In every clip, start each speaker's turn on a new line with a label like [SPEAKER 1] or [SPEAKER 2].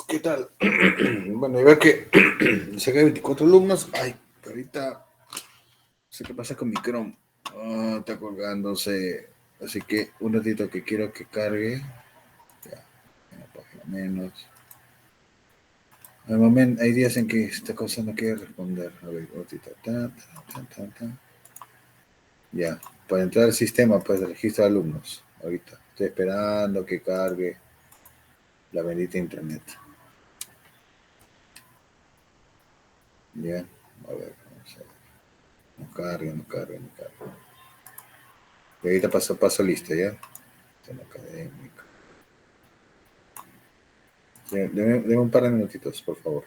[SPEAKER 1] ¿Qué tal? Bueno, y veo que saqué 24 alumnos. Ay, ahorita no sé qué pasa con mi Chrome. Está colgándose. Así que un ratito que quiero que cargue. Ya, una página menos. Al momento, hay días en que esta cosa no quiere responder. A ver, un ratito. Ya, para entrar al sistema, pues, de registro de alumnos. Ahorita. Estoy esperando que cargue la bendita internet. Ya, a ver, vamos a ver. No carga, no carga, no carga. Y ahorita paso lista, ¿ya? Tema académico. Deme un par de minutitos, por favor.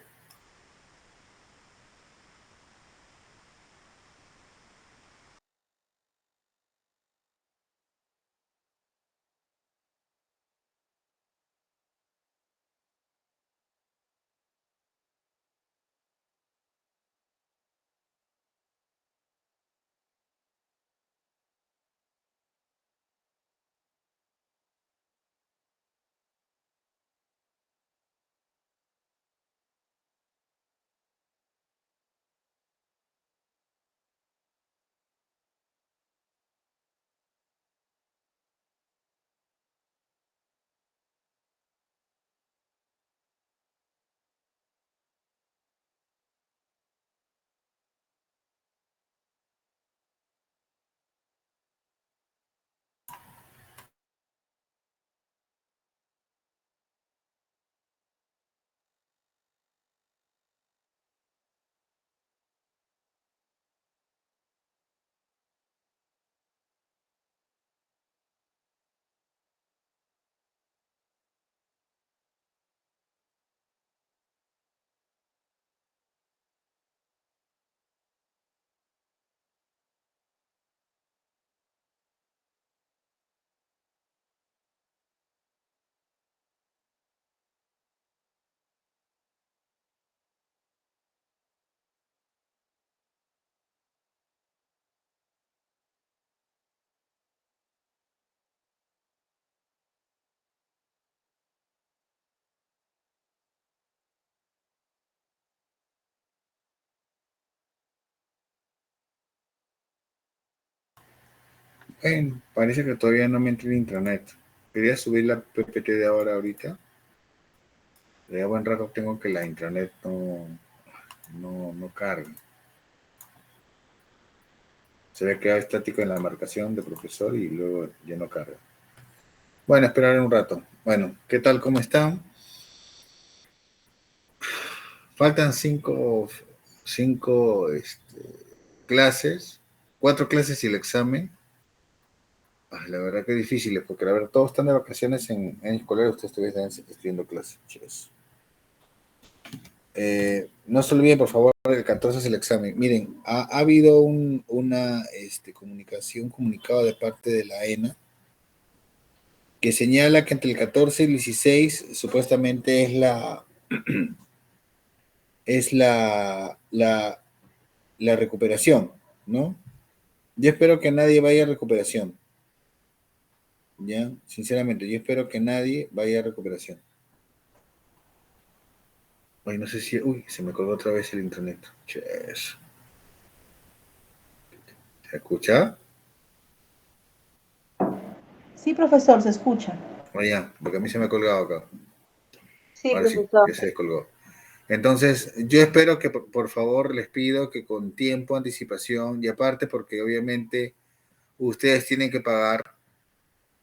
[SPEAKER 1] Bueno, parece que todavía no me entra el intranet. Quería subir la PPT de ahora ahorita. De buen rato tengo que la intranet no cargue. Se ve que quedado estático en la marcación de profesor y luego ya no carga. Bueno, esperar un rato. Bueno, ¿qué tal? ¿Cómo están? Faltan cinco clases, 4 clases y el examen. La verdad que es difícil, porque la verdad todos están de vacaciones en escolar, ustedes todavía están estudiando clases. No se olviden, por favor, el 14 es el examen. Miren, ha habido una comunicado de parte de la ENA que señala que entre el 14 y el 16 supuestamente es la recuperación, ¿no? Yo espero que nadie vaya a recuperación, ¿ya? Sinceramente, yo espero que nadie vaya a recuperación. Ay, no sé si... Uy, se me colgó otra vez el internet. Ches. ¿Se escucha?
[SPEAKER 2] Sí, profesor, se escucha.
[SPEAKER 1] Oye, porque a mí se me ha colgado acá.
[SPEAKER 2] Sí,
[SPEAKER 1] Ahora sí,
[SPEAKER 2] profesor.
[SPEAKER 1] ya se descolgó. Entonces, yo espero que por favor les pido que con tiempo, anticipación, y aparte porque obviamente ustedes tienen que pagar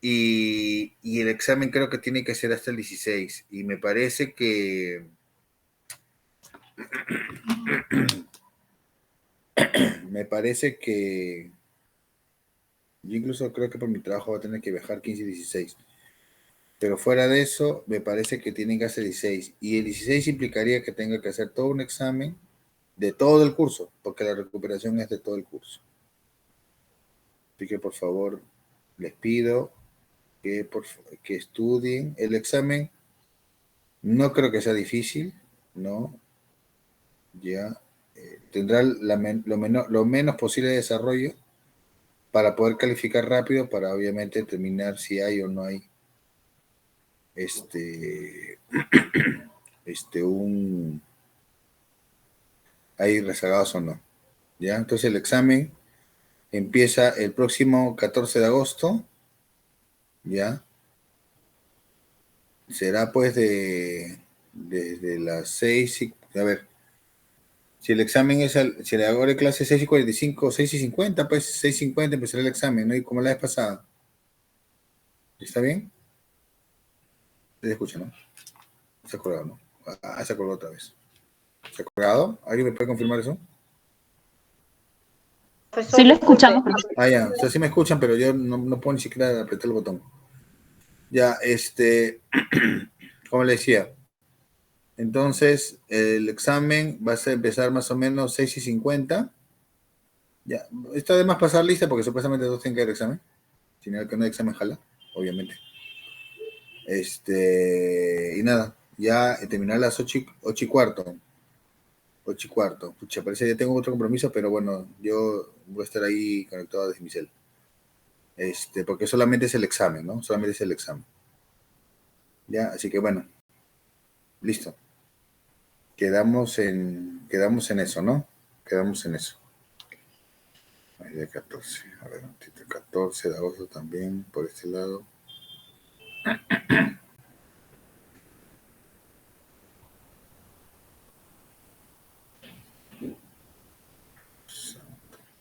[SPEAKER 1] y el examen creo que tiene que ser hasta el 16 y me parece que yo incluso creo que por mi trabajo va a tener que viajar 15 y 16. Pero fuera de eso, me parece que tienen que hacer 16. Y el 16 implicaría que tenga que hacer todo un examen de todo el curso, porque la recuperación es de todo el curso. Así que por favor, les pido que estudien el examen. No creo que sea difícil, ¿no? Ya tendrá lo menos posible de desarrollo para poder calificar rápido, para obviamente determinar si hay o no hay este hay rezagados o no. ¿Ya? Entonces el examen empieza el próximo 14 de agosto, ¿ya? Será pues desde las 6 y, a ver, si el examen es, si le hago clase 6:45, 6:50, pues 6:50 empezará el examen, ¿no? Y como la vez pasada. ¿Está bien? Se escucha, ¿no? Se ha colgado, ¿no? Ah, se colgó otra vez. ¿Se ha colgado? ¿Alguien me puede confirmar eso?
[SPEAKER 2] Sí
[SPEAKER 3] Profesor,
[SPEAKER 2] lo
[SPEAKER 3] disculpe.
[SPEAKER 2] escuchamos, profesor.
[SPEAKER 1] Ah, ya. O sea, sí me escuchan, pero yo no puedo ni siquiera apretar el botón. Ya, como le decía, entonces el examen va a empezar más o menos 6:50. Ya, está de más pasar lista porque supuestamente todos tienen que ir al examen. Si no, que no hay examen, jala, obviamente. Y nada, ya terminar a las 8:15. 8:15. Pucha, parece que ya tengo otro compromiso, pero bueno, yo voy a estar ahí conectado desde mi cel. Porque solamente es el examen, ¿no? Solamente es el examen. Ya, así que bueno, listo. Quedamos en eso, ¿no? Quedamos en eso. Ahí de 14. A ver, 14 de agosto también, por este lado.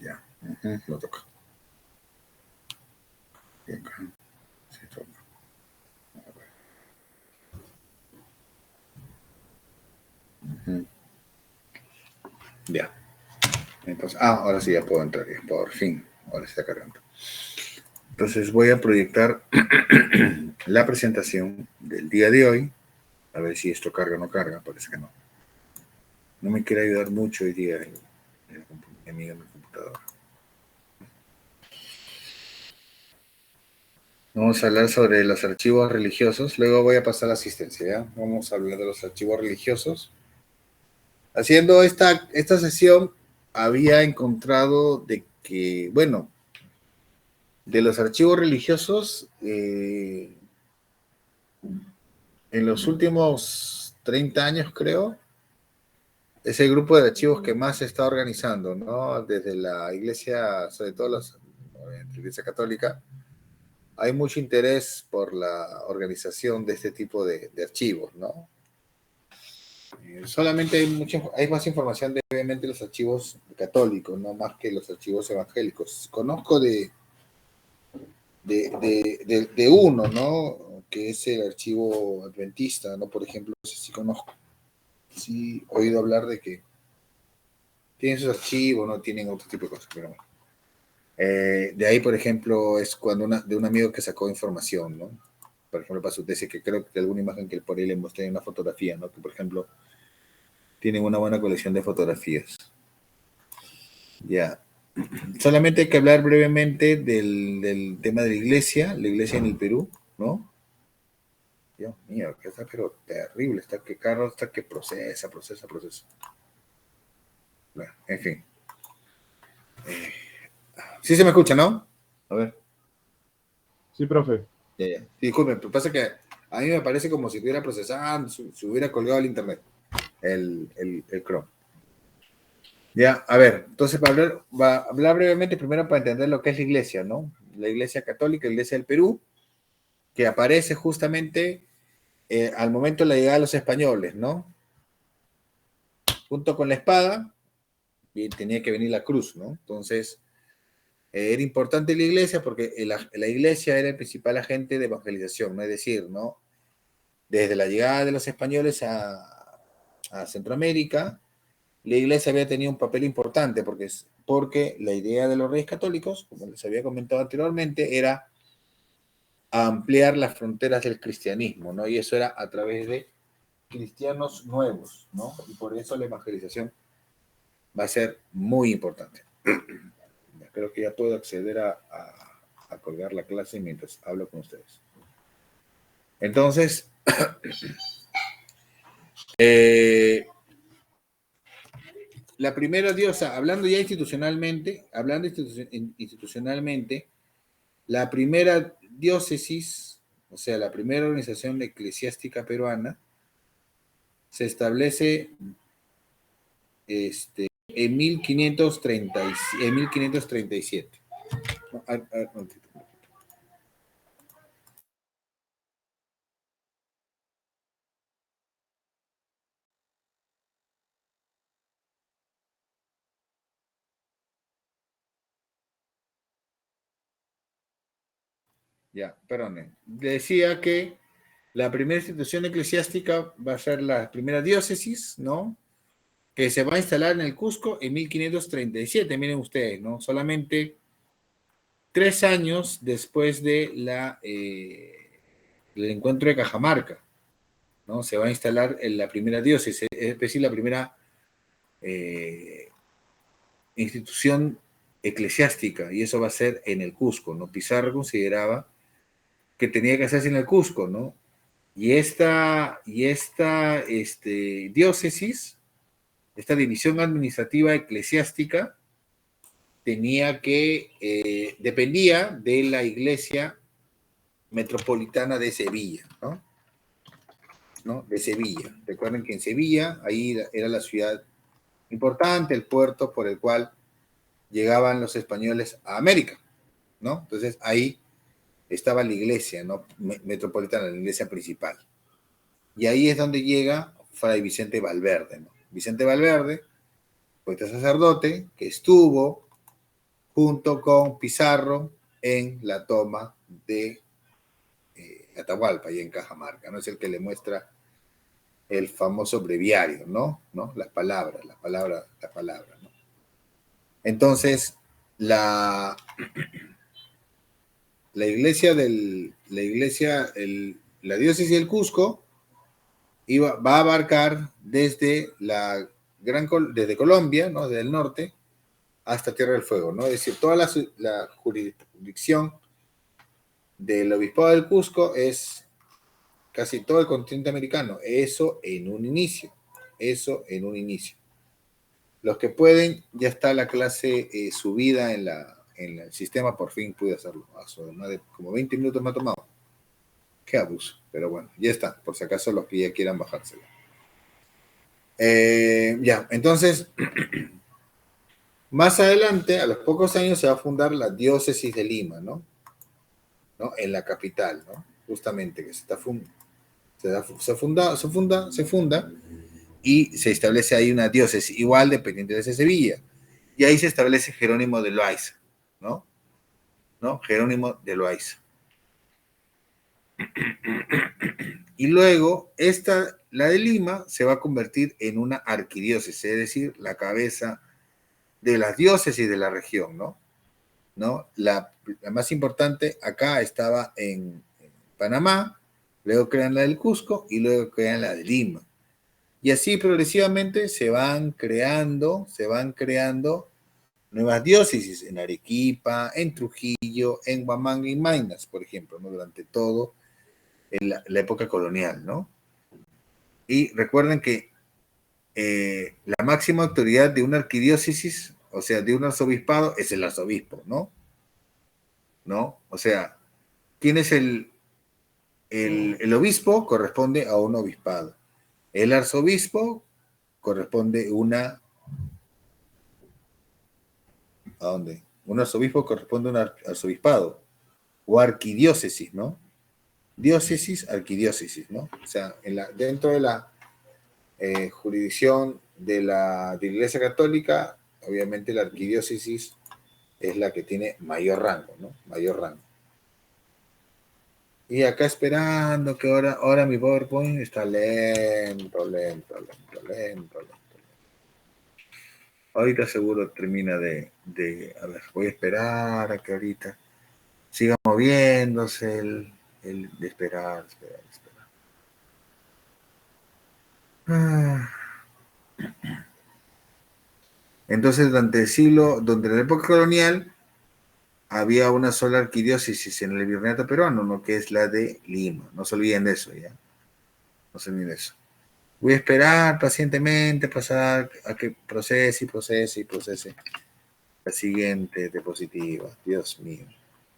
[SPEAKER 1] Ya, lo toca. Y acá, sí toca. Ya. Entonces, ahora sí ya puedo entrar, ya, por fin. Ahora está cargando. Entonces voy a proyectar la presentación del día de hoy. A ver si esto carga o no carga, parece que no. No me quiere ayudar mucho hoy día mi amiga en mi computadora. Vamos a hablar sobre los archivos religiosos. Luego voy a pasar a la asistencia, ¿ya? Vamos a hablar de los archivos religiosos. Haciendo esta sesión, había encontrado de que, bueno, de los archivos religiosos, en los últimos 30 años, creo, es el grupo de archivos que más se está organizando, ¿no? Desde la iglesia, sobre todo la iglesia católica, hay mucho interés por la organización de este tipo de archivos, ¿no? Solamente hay más información de, obviamente, los archivos católicos, no más que los archivos evangélicos. Conozco de uno, ¿no? Que es el archivo adventista, ¿no? Por ejemplo, no sé si conozco, sí he oído hablar de que tienen sus archivos, no tienen otro tipo de cosas, pero bueno. De ahí, por ejemplo, es cuando de un amigo que sacó información, ¿no? Por ejemplo, para su tesis, que creo que alguna imagen que por ahí le mostré en una fotografía, ¿no? Que, por ejemplo, tienen una buena colección de fotografías. Ya. Solamente hay que hablar brevemente del tema de la iglesia en el Perú, ¿no? Dios mío, que está pero terrible, está que Carlos está que procesa. Bueno, en fin. Sí se me escucha, ¿no? A ver.
[SPEAKER 4] Sí, profe.
[SPEAKER 1] Ya. Sí, disculpen, pero pasa que a mí me parece como si estuviera procesando, si hubiera colgado el internet, el Chrome. Ya, a ver, entonces va a hablar brevemente primero para entender lo que es la iglesia, ¿no? La iglesia católica, la iglesia del Perú, que aparece justamente al momento de la llegada de los españoles, ¿no? Junto con la espada, y tenía que venir la cruz, ¿no? Entonces, era importante la iglesia porque la iglesia era el principal agente de evangelización, ¿no? Es decir, ¿no? Desde la llegada de los españoles a Centroamérica, la iglesia había tenido un papel importante porque la idea de los reyes católicos, como les había comentado anteriormente, era ampliar las fronteras del cristianismo, ¿no? Y eso era a través de cristianos nuevos, ¿no? Y por eso la evangelización va a ser muy importante. Creo que ya puedo acceder a colgar la clase mientras hablo con ustedes. Entonces, la primera diosa, hablando ya institucionalmente, la primera diócesis, o sea, la primera organización eclesiástica peruana, se establece en 1537. No, ya, perdón. Decía que la primera institución eclesiástica va a ser la primera diócesis, ¿no? Que se va a instalar en el Cusco en 1537. Miren ustedes, ¿no? Solamente 3 años después de del encuentro de Cajamarca, ¿no? Se va a instalar en la primera diócesis, es decir, la primera institución eclesiástica, y eso va a ser en el Cusco, ¿no? Pizarro consideraba que tenía que hacerse en el Cusco, ¿no? Y esta diócesis, esta división administrativa eclesiástica, dependía de la iglesia metropolitana de Sevilla, ¿no? De Sevilla. Recuerden que en Sevilla, ahí era la ciudad importante, el puerto por el cual llegaban los españoles a América, ¿no? Entonces ahí estaba la iglesia, ¿no? Metropolitana, la iglesia principal. Y ahí es donde llega Fray Vicente Valverde, ¿no? Vicente Valverde, poeta sacerdote, que estuvo junto con Pizarro en la toma de Atahualpa y en Cajamarca, ¿no? Es el que le muestra el famoso breviario, ¿no? Las palabras, ¿no? Entonces, la diócesis del Cusco va a abarcar desde desde Colombia, ¿no? Desde el norte, hasta Tierra del Fuego, ¿no? Es decir, toda la jurisdicción del Obispado del Cusco es casi todo el continente americano. Eso en un inicio. Los que pueden, ya está la clase subida en el sistema, por fin pude hacerlo. Más de como 20 minutos me ha tomado. Qué abuso, pero bueno, ya está, por si acaso los que ya quieran bajárselo. Ya, entonces, más adelante, a los pocos años, se va a fundar la diócesis de Lima, ¿no? En la capital, ¿no? Justamente, que se funda y se establece ahí una diócesis, igual dependiente de Sevilla. Y ahí se establece Jerónimo de Loaiza, ¿no? Jerónimo de Loaiza. Y luego, la de Lima, se va a convertir en una arquidiócesis, es decir, la cabeza de las diócesis de la región, ¿no? La más importante acá estaba en Panamá, luego crean la del Cusco y luego crean la de Lima. Y así progresivamente se van creando nuevas diócesis en Arequipa, en Trujillo, en Huamanga y Maynas, por ejemplo, ¿no? Durante todo la época colonial, ¿no? Y recuerden que la máxima autoridad de una arquidiócesis, o sea, de un arzobispado, es el arzobispo, ¿no? O sea, ¿quién es el obispo? Corresponde a un obispado. El arzobispo corresponde ¿a dónde? Un arzobispo corresponde a un arzobispado o arquidiócesis, ¿no? Diócesis, arquidiócesis, ¿no? O sea, dentro de la jurisdicción de la Iglesia Católica, obviamente la arquidiócesis es la que tiene mayor rango, ¿no? Mayor rango. Y acá esperando que ahora mi PowerPoint está lento. Ahorita seguro termina de a ver, voy a esperar a que ahorita siga moviéndose el de esperar. Entonces, durante la época colonial, había una sola arquidiócesis en el virreinato peruano, ¿no? Que es la de Lima. No se olviden de eso, ¿ya? No se olviden de eso. Voy a esperar pacientemente pasar a que procese la siguiente diapositiva. Dios mío.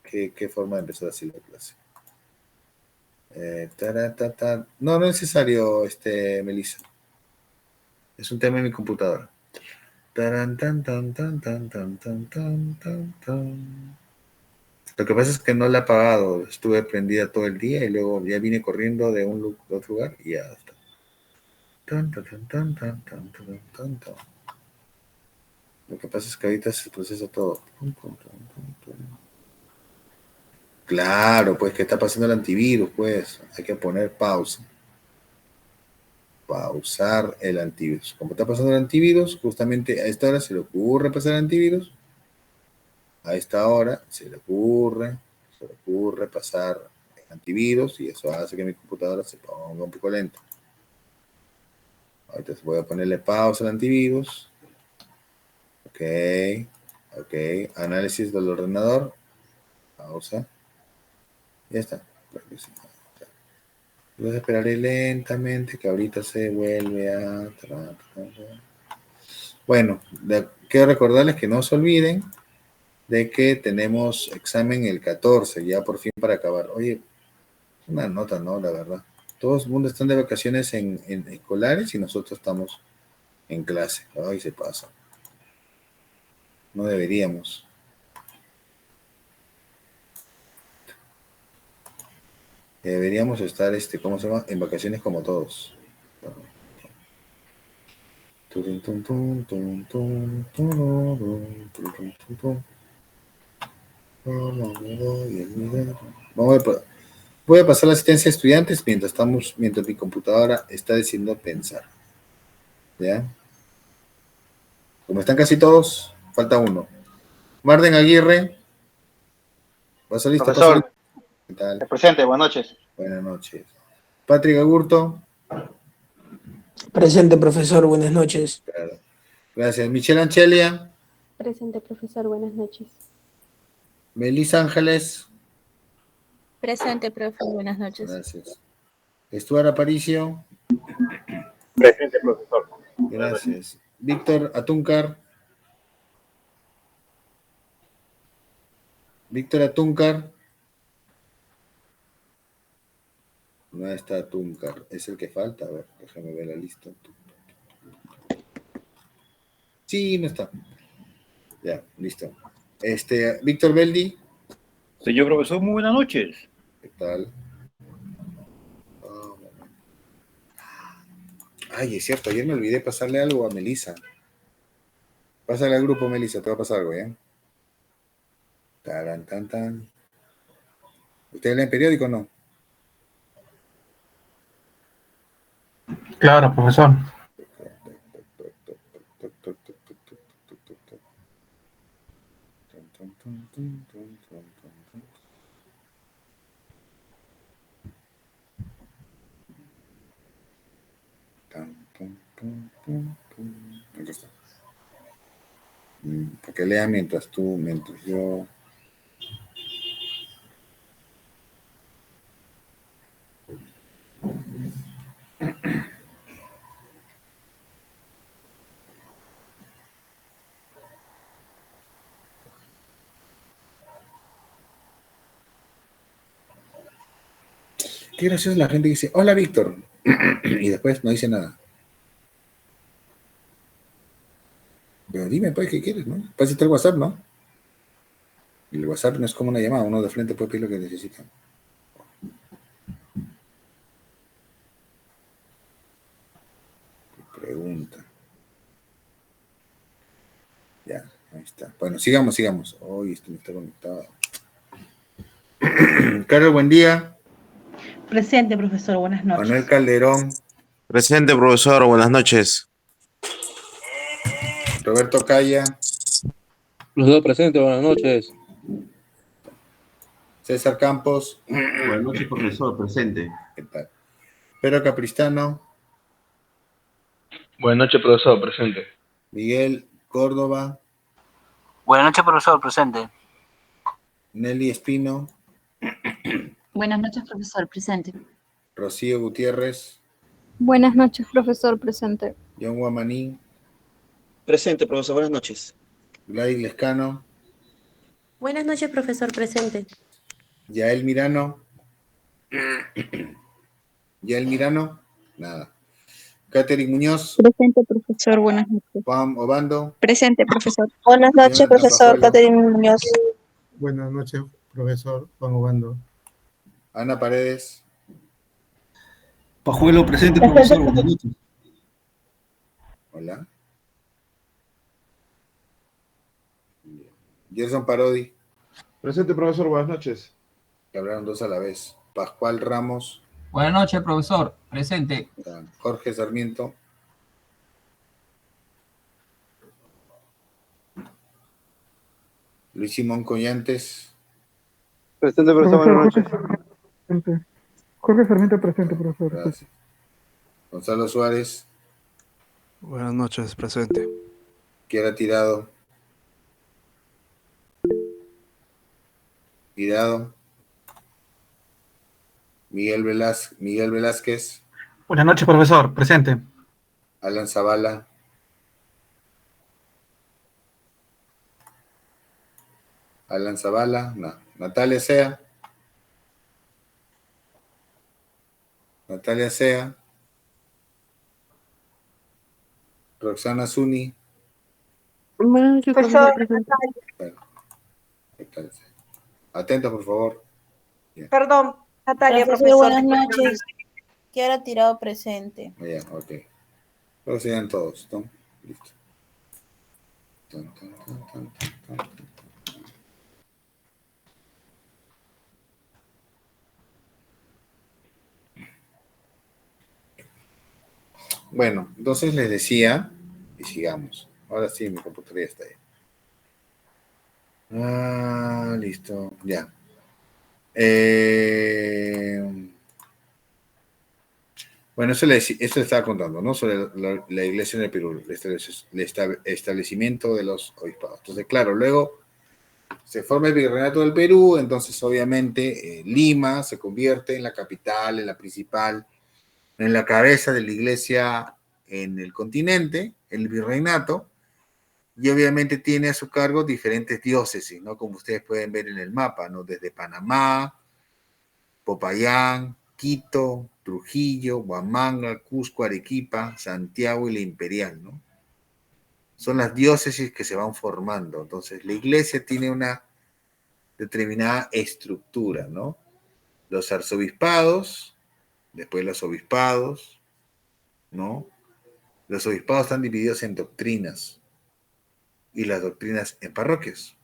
[SPEAKER 1] ¿Qué forma de empezar así la clase? No es necesario, Melissa. Es un tema en mi computadora. Taran, tan, tan, tan, tan, tan, tan, tan, tan, tan. Lo que pasa es que no la he apagado. Estuve prendida todo el día y luego ya vine corriendo de de otro lugar y ya está. Tan, tan, tan, tan, tan, tan, tan, tan, tan. Lo que pasa es que ahorita se procesa todo. Claro, pues que está pasando el antivirus, pues hay que poner pausa. Pausar el antivirus. Como está pasando el antivirus, justamente a esta hora se le ocurre pasar el antivirus. A esta hora se le ocurre pasar el antivirus y eso hace que mi computadora se ponga un poco lenta. Ahorita voy a ponerle pausa al antivirus. Ok, ok. Análisis del ordenador. Pausa. Ya está. Entonces esperaré lentamente que ahorita se vuelve a... Bueno, quiero recordarles que no se olviden de que tenemos examen el 14, ya por fin para acabar. Oye, una nota, ¿no? La verdad. Todo el mundo están de vacaciones en escolares y nosotros estamos en clase. Ay, se pasa. No deberíamos. Deberíamos estar, ¿cómo se llama? En vacaciones como todos. Voy a pasar la asistencia a estudiantes mientras mi computadora está decidiendo pensar. ¿Ya? Como están casi todos, falta uno. Marden Aguirre, ¿vas listo?
[SPEAKER 3] Profesor,
[SPEAKER 1] ¿Qué tal?
[SPEAKER 3] presente, buenas noches.
[SPEAKER 1] Buenas noches. Patrick Agurto.
[SPEAKER 5] Presente, profesor, buenas noches.
[SPEAKER 1] Claro. Gracias. Michelle Anchelia.
[SPEAKER 6] Presente, profesor. Buenas noches.
[SPEAKER 1] Melissa Ángeles.
[SPEAKER 7] Presente, profe. Buenas noches.
[SPEAKER 1] Gracias. Estuardo Aparicio.
[SPEAKER 4] Presente, profesor.
[SPEAKER 1] Gracias. Víctor Atúncar. Víctor Atúncar. No está Atúncar. Es el que falta. A ver, déjame ver la lista. Sí, no está. Ya, listo. Víctor Beldi.
[SPEAKER 8] Señor profesor, muy buenas noches.
[SPEAKER 1] ¿Qué tal? Oh, ay, es cierto, ayer me olvidé pasarle algo a Melissa. Pásale al grupo, Melissa, te va a pasar algo, ¿eh? Taran, tan, tan. ¿Ustedes leen periódico o no?
[SPEAKER 4] Claro, profesor.
[SPEAKER 1] Aquí está. Para que lea mientras yo... Qué gracioso la gente que dice, hola Víctor, y después no dice nada. Pero dime, pues, ¿qué quieres, no? Pásate el WhatsApp, ¿no? El WhatsApp no es como una llamada, uno de frente puede pedir lo que necesita. Pregunta. Ya, ahí está. Bueno, sigamos. Hoy esto no está conectado. Carlos, buen día.
[SPEAKER 2] Presente, profesor. Buenas noches.
[SPEAKER 1] Manuel Calderón.
[SPEAKER 9] Presente, profesor. Buenas noches.
[SPEAKER 1] Roberto Calla.
[SPEAKER 10] Profesor presente, buenas noches.
[SPEAKER 1] César Campos.
[SPEAKER 11] Buenas noches, profesor. Presente.
[SPEAKER 1] ¿Qué tal? Pedro Capristano.
[SPEAKER 10] Buenas noches, profesor presente.
[SPEAKER 1] Miguel Córdoba.
[SPEAKER 12] Buenas noches, profesor presente.
[SPEAKER 1] Nelly Espino.
[SPEAKER 7] Buenas noches, profesor. Presente.
[SPEAKER 1] Rocío Gutiérrez.
[SPEAKER 6] Buenas noches, profesor. Presente.
[SPEAKER 1] John Guamaní.
[SPEAKER 13] Presente, profesor. Buenas noches.
[SPEAKER 1] Gladys Lescano.
[SPEAKER 14] Buenas noches, profesor. Presente.
[SPEAKER 1] Yael Mirano. Yael Mirano. Nada. Catherine Muñoz.
[SPEAKER 7] Presente, profesor. Buenas noches.
[SPEAKER 1] Juan Obando.
[SPEAKER 7] Presente, profesor.
[SPEAKER 14] Buenas noches,
[SPEAKER 1] Jonathan
[SPEAKER 14] profesor.
[SPEAKER 1] Pajuelo.
[SPEAKER 14] Catherine Muñoz.
[SPEAKER 3] Buenas noches, profesor Juan Obando.
[SPEAKER 1] Ana Paredes.
[SPEAKER 10] Pajuelo presente, profesor. Buenas noches.
[SPEAKER 1] Hola. Gerson Parodi.
[SPEAKER 9] Presente, profesor. Buenas noches.
[SPEAKER 1] Que hablaron dos a la vez. Pascual Ramos.
[SPEAKER 12] Buenas noches, profesor. Presente.
[SPEAKER 1] Jorge Sarmiento. Luis Simón Collantes.
[SPEAKER 10] Presente, profesor. Buenas noches.
[SPEAKER 3] Jorge Sarmiento presente, profesor.
[SPEAKER 1] Gracias. Gonzalo Suárez.
[SPEAKER 10] Buenas noches, presente.
[SPEAKER 1] Kiara Tirado. Tirado. Miguel Velázquez.
[SPEAKER 3] Buenas noches, profesor. Presente.
[SPEAKER 1] Alan Zavala. No. Natalia Sea. Roxana Zuni.
[SPEAKER 14] Buenas noches, profesor. Presente.
[SPEAKER 1] Bueno, Natalia Sea. Atentos, por favor.
[SPEAKER 14] Perdón, Natalia,
[SPEAKER 7] Profesor,
[SPEAKER 14] profesor.
[SPEAKER 7] buenas noches. Kiara Tirado, presente.
[SPEAKER 1] Ya, ok. Luego serían todos, ¿no? Listo. Tan. Bueno, entonces les decía, y sigamos. Ahora sí, mi computadora ya está ahí. Listo, ya. Bueno, eso le estaba contando, ¿no? Sobre la iglesia en el Perú, el establecimiento de los obispados. Entonces, claro, luego se forma el virreinato del Perú, entonces obviamente Lima se convierte en la capital, en la principal, en la cabeza de la iglesia en el continente, el virreinato, y obviamente tiene a su cargo diferentes diócesis, ¿no? Como ustedes pueden ver en el mapa, ¿no? Desde Panamá, Popayán, Quito, Trujillo, Huamanga, Cusco, Arequipa, Santiago y la Imperial, ¿no? Son las diócesis que se van formando. Entonces, la iglesia tiene una determinada estructura, ¿no? Los arzobispados, después los obispados, ¿no? Los obispados están divididos en doctrinas y las doctrinas en parroquias,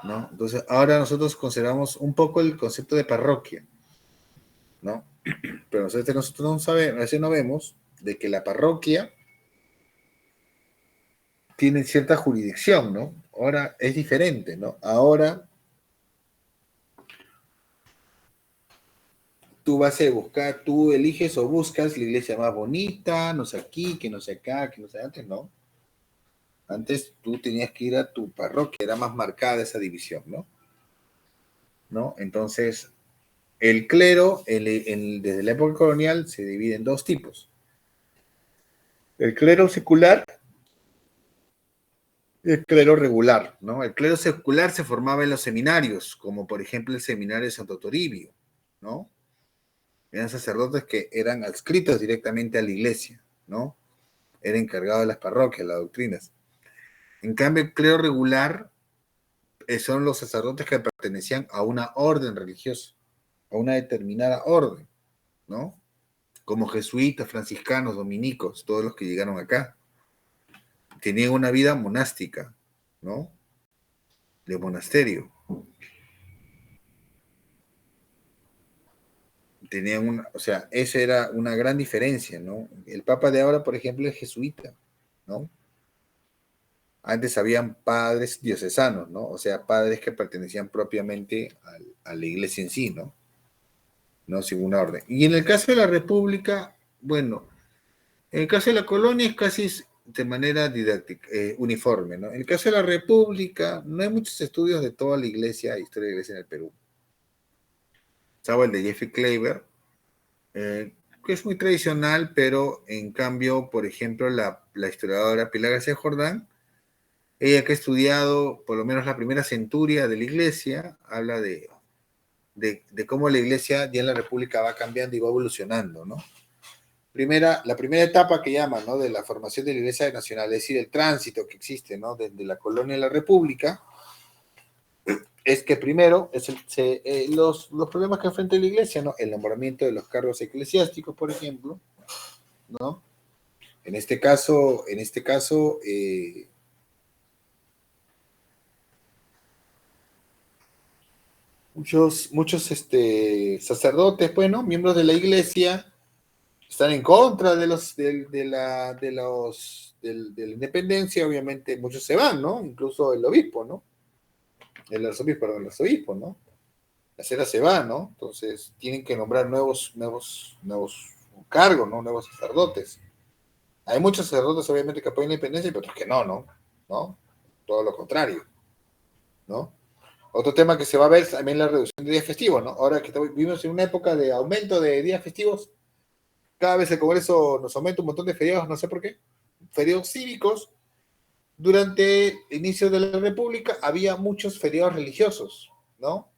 [SPEAKER 1] ¿no? Entonces, ahora nosotros consideramos un poco el concepto de parroquia, ¿no? Pero nosotros no sabemos, a veces no vemos de que la parroquia tiene cierta jurisdicción, ¿no? Ahora es diferente, ¿no? Ahora tú vas a buscar, tú eliges o buscas la iglesia más bonita, no sé aquí, que no sé acá, que no sé antes, ¿no? Antes tú tenías que ir a tu parroquia, era más marcada esa división, ¿no? Entonces, el clero, desde la época colonial, se divide en dos tipos. El clero secular y el clero regular, ¿no? El clero secular se formaba en los seminarios, como por ejemplo el seminario de Santo Toribio, ¿no? Eran sacerdotes que eran adscritos directamente a la iglesia, ¿no? Era encargado de las parroquias, las doctrinas. En cambio, el clero regular son los sacerdotes que pertenecían a una orden religiosa, a una determinada orden, ¿no? Como jesuitas, franciscanos, dominicos, todos los que llegaron acá. Tenían una vida monástica, ¿no? De monasterio. O sea, esa era una gran diferencia, ¿no? El Papa de ahora, por ejemplo, es jesuita, ¿no? Antes habían padres diocesanos, ¿no? O sea, padres que pertenecían propiamente a la iglesia en sí, ¿no? No según una orden. Y en el caso de la República, bueno, en el caso de la colonia es casi de manera didáctica, uniforme, ¿no? En el caso de la República, no hay muchos estudios de toda la iglesia, historia de la iglesia en el Perú. Salvo el de Jeffrey Kleiber, que es muy tradicional, pero en cambio, por ejemplo, la historiadora Pilar García Jordán, ella que ha estudiado por lo menos la primera centuria de la iglesia, habla de cómo la iglesia ya en la República va cambiando y va evolucionando, ¿no? la primera etapa que llaman, ¿no? De la formación de la Iglesia Nacional, es decir, el tránsito que existe, ¿no? Desde la colonia a la República, es que primero los problemas que enfrenta la Iglesia, ¿no? El nombramiento de los cargos eclesiásticos, por ejemplo, ¿no? En este caso, muchos sacerdotes, pues, ¿no? Miembros de la Iglesia están en contra de la independencia, obviamente muchos se van, ¿no? Incluso el obispo, ¿no? El arzobispo, ¿no? La cera se va, ¿no? Entonces tienen que nombrar nuevos cargos, ¿no? Nuevos sacerdotes. Hay muchos sacerdotes, obviamente, que apoyan la independencia, pero otros que no. Todo lo contrario, ¿no? Otro tema que se va a ver también la reducción de días festivos, ¿no? Ahora que vivimos en una época de aumento de días festivos, cada vez el Congreso nos aumenta un montón de feriados, no sé por qué, feriados cívicos. Durante el inicio de la República había muchos feriados religiosos, ¿no?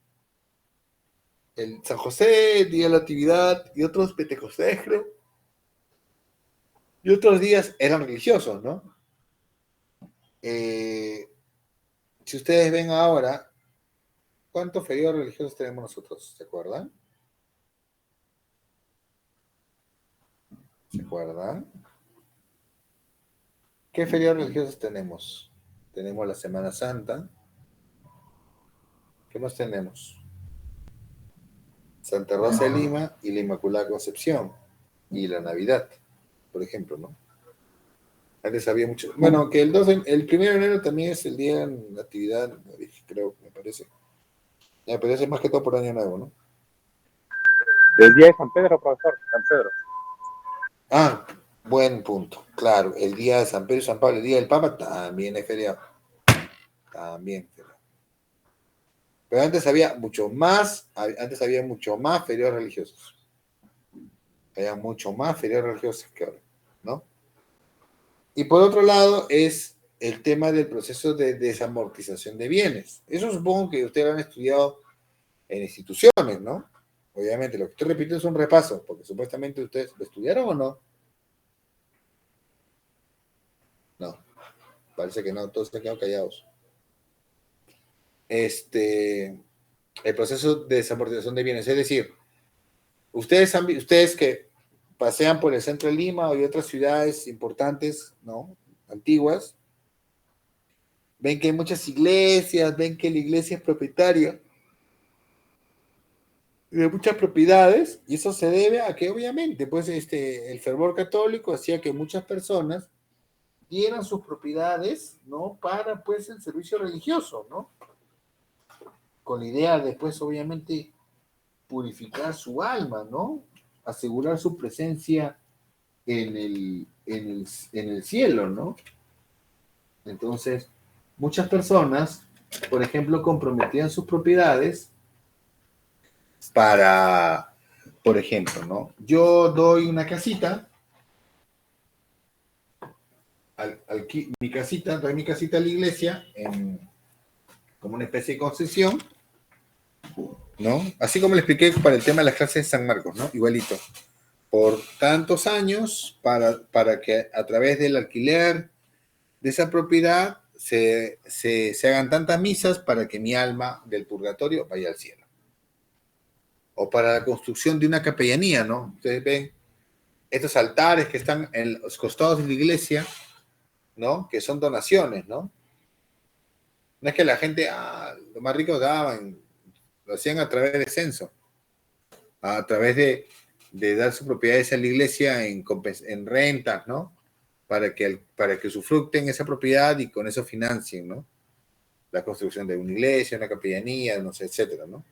[SPEAKER 1] El San José, el Día de la Natividad y otros Pentecostés, creo. Y otros días eran religiosos, ¿no? Si ustedes ven ahora, ¿cuántos feriados religiosos tenemos nosotros? ¿Se acuerdan? ¿Se acuerdan? ¿Qué feriados religiosos tenemos? Tenemos la Semana Santa. ¿Qué más tenemos? Santa Rosa de Lima y la Inmaculada Concepción. Y la Navidad, por ejemplo, ¿no? Antes había mucho. Bueno, que el 1 de enero también es el día de Natividad, creo, me parece. Me parece más que todo por Año Nuevo, ¿no?
[SPEAKER 4] El día de San Pedro, profesor, San Pedro.
[SPEAKER 1] Ah, buen punto. Claro, el día de San Pedro y San Pablo, el día del Papa, también es feriado. También feriado. Pero antes había mucho más feriados religiosos. Había mucho más feriados religiosos que ahora, ¿no? Y por otro lado es el tema del proceso de desamortización de bienes. Eso supongo que ustedes lo han estudiado en instituciones, ¿no? Obviamente, lo que estoy repitiendo es un repaso, porque supuestamente ustedes lo estudiaron o no. No, parece que no, todos se quedan callados. El proceso de desamortización de bienes, es decir, ustedes que pasean por el centro de Lima y otras ciudades importantes, ¿no? Antiguas, ven que hay muchas iglesias, ven que la iglesia es propietaria de muchas propiedades, y eso se debe a que obviamente pues el fervor católico hacía que muchas personas dieran sus propiedades, ¿no? Para pues el servicio religioso, ¿no? Con la idea de pues obviamente purificar su alma, ¿no? Asegurar su presencia en el cielo, ¿no? Entonces, muchas personas, por ejemplo, comprometían sus propiedades para, por ejemplo, ¿no? Yo doy una casita, doy mi casita a la iglesia como una especie de concesión, ¿no? Así como le expliqué para el tema de las clases de San Marcos, ¿no? Igualito. Por tantos años, para que a través del alquiler de esa propiedad se hagan tantas misas para que mi alma del purgatorio vaya al cielo. O para la construcción de una capellanía, ¿no? Ustedes ven estos altares que están en los costados de la iglesia, ¿no? Que son donaciones, ¿no? No es que la gente, los más ricos daban, lo hacían a través del censo, a través de dar sus propiedades a la iglesia en rentas, ¿no? Para que usufructen esa propiedad y con eso financien, ¿no? La construcción de una iglesia, una capellanía, no sé, etcétera, ¿no?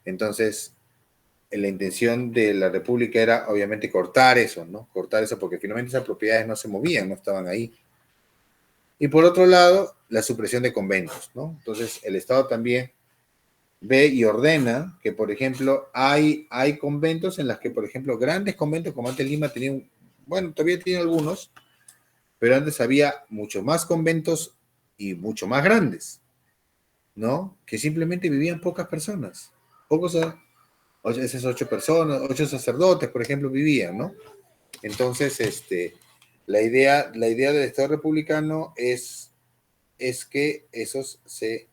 [SPEAKER 1] Entonces, la intención de la República era, obviamente, cortar eso, ¿no? Cortar eso porque finalmente esas propiedades no se movían, no estaban ahí. Y por otro lado, la supresión de conventos, ¿no? Entonces, el Estado también ve y ordena que, por ejemplo, hay conventos en las que, por ejemplo, grandes conventos como antes Lima tenían, bueno, todavía tiene algunos, pero antes había muchos más conventos y mucho más grandes, ¿no? Que simplemente vivían pocas personas. Esas 8 personas, 8 sacerdotes, por ejemplo, vivían, ¿no? Entonces, la idea del Estado republicano es que esos se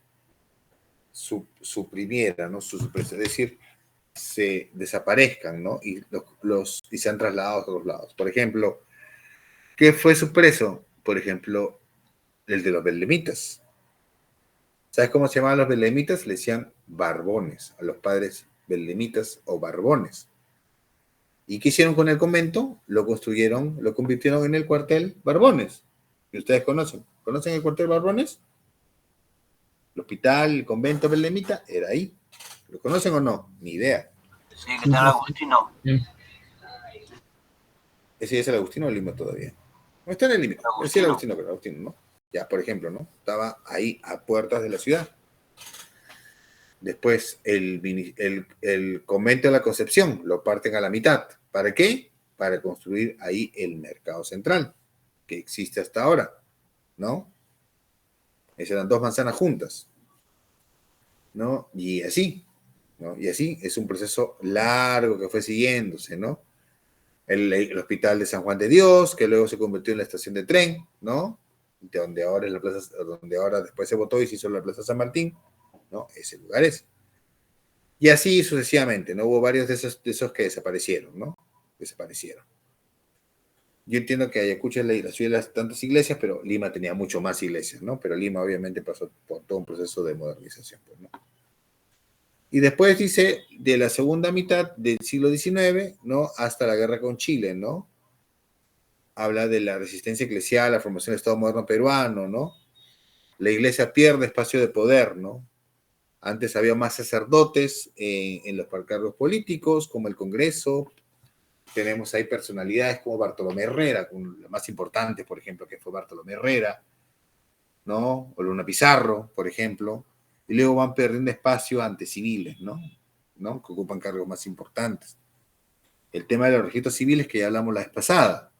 [SPEAKER 1] suprimieran, ¿no? Es decir, se desaparezcan, ¿no? Y sean trasladados a otros lados. Por ejemplo, ¿qué fue supreso? Por ejemplo, el de los betlemitas. ¿Sabes cómo se llamaban los betlemitas? Le decían barbones, a los padres betlemitas o barbones. ¿Y qué hicieron con el convento? Lo construyeron, lo convirtieron en el cuartel Barbones. Y ustedes conocen. ¿Conocen el cuartel Barbones? El hospital, el convento belemita, era ahí. ¿Lo conocen o no? Ni idea.
[SPEAKER 13] Sí, que está el Agustino.
[SPEAKER 1] ¿Ese es el Agustino o Lima todavía? No está en el límite. Sí, el Agustino, pero Agustino, ¿no? Ya, por ejemplo, ¿no? Estaba ahí a puertas de la ciudad. Después, el convento de la Concepción lo parten a la mitad. ¿Para qué? Para construir ahí el mercado central, que existe hasta ahora, ¿no? Esas eran dos manzanas juntas, ¿no? Y así, ¿no? Y así es un proceso largo que fue siguiéndose, ¿no? El Hospital de San Juan de Dios, que luego se convirtió en la estación de tren, ¿no? De donde ahora es la plaza, donde ahora después se votó y se hizo la Plaza San Martín, ¿no? Ese lugar es. Y así sucesivamente, ¿no? Hubo varios de esos que desaparecieron, ¿no? Desaparecieron. Yo entiendo que Ayacucho es la ciudad de las tantas iglesias, pero Lima tenía mucho más iglesias, ¿no? Pero Lima obviamente pasó por todo un proceso de modernización, pues, ¿no? Y después dice, de la segunda mitad del siglo XIX, ¿no? Hasta la guerra con Chile, ¿no? Habla de la resistencia eclesial, la formación del Estado moderno peruano, ¿no? La iglesia pierde espacio de poder, ¿no? Antes había más sacerdotes en los cargos políticos, como el Congreso. Tenemos ahí personalidades como Bartolomé Herrera, la más importante, por ejemplo, que fue Bartolomé Herrera, ¿no? O Luna Pizarro, por ejemplo. Y luego van perdiendo espacio ante civiles, ¿no? Que ocupan cargos más importantes. El tema de los registros civiles que ya hablamos la vez pasada,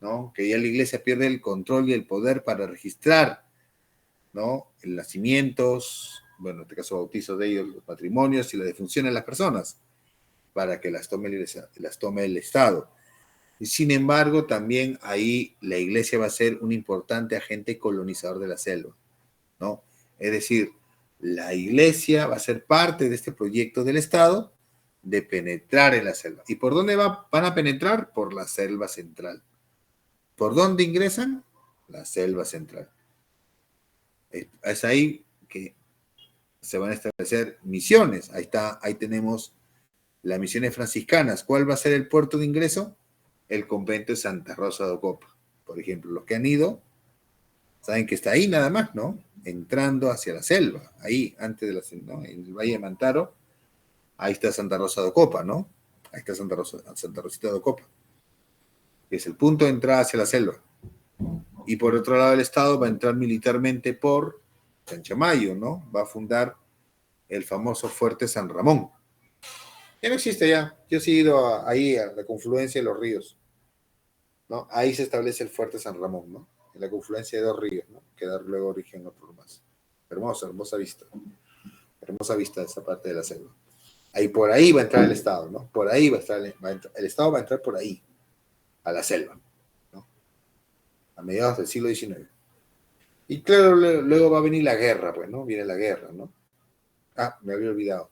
[SPEAKER 1] ¿no? Que ya la iglesia pierde el control y el poder para registrar, ¿no? El nacimientos, bueno, en este caso bautizos de ellos, los matrimonios y la defunción de las personas, para que las tome el Estado. Y sin embargo, también ahí la iglesia va a ser un importante agente colonizador de la selva, ¿no? Es decir, la iglesia va a ser parte de este proyecto del Estado de penetrar en la selva. ¿Y por dónde van a penetrar? Por la selva central. ¿Por dónde ingresan? La selva central. Es ahí que se van a establecer misiones. Ahí tenemos las misiones franciscanas. ¿Cuál va a ser el puerto de ingreso? El convento de Santa Rosa de Ocopa. Por ejemplo, los que han ido saben que está ahí nada más, ¿no? Entrando hacia la selva, ahí, antes de la selva, ¿no? En el Valle de Mantaro, ahí está Santa Rosa de Ocopa, ¿no? Ahí está Santa Rosita de Ocopa, que es el punto de entrada hacia la selva. Y por otro lado del Estado va a entrar militarmente por Chanchamayo, ¿no? Va a fundar el famoso Fuerte San Ramón. Ya no existe ya. Yo he ido ahí a la confluencia de los ríos, ¿no? Ahí se establece el Fuerte San Ramón, ¿no? En la confluencia de dos ríos, ¿no? Que da luego origen a otros más. Hermosa vista. Hermosa vista de esa parte de la selva. Ahí por ahí va a entrar el Estado, ¿no? Por ahí el Estado va a entrar por ahí, a la selva, ¿no? A mediados del siglo XIX. Y claro, luego va a venir la guerra, pues, ¿no? Viene la guerra, ¿no? Me había olvidado.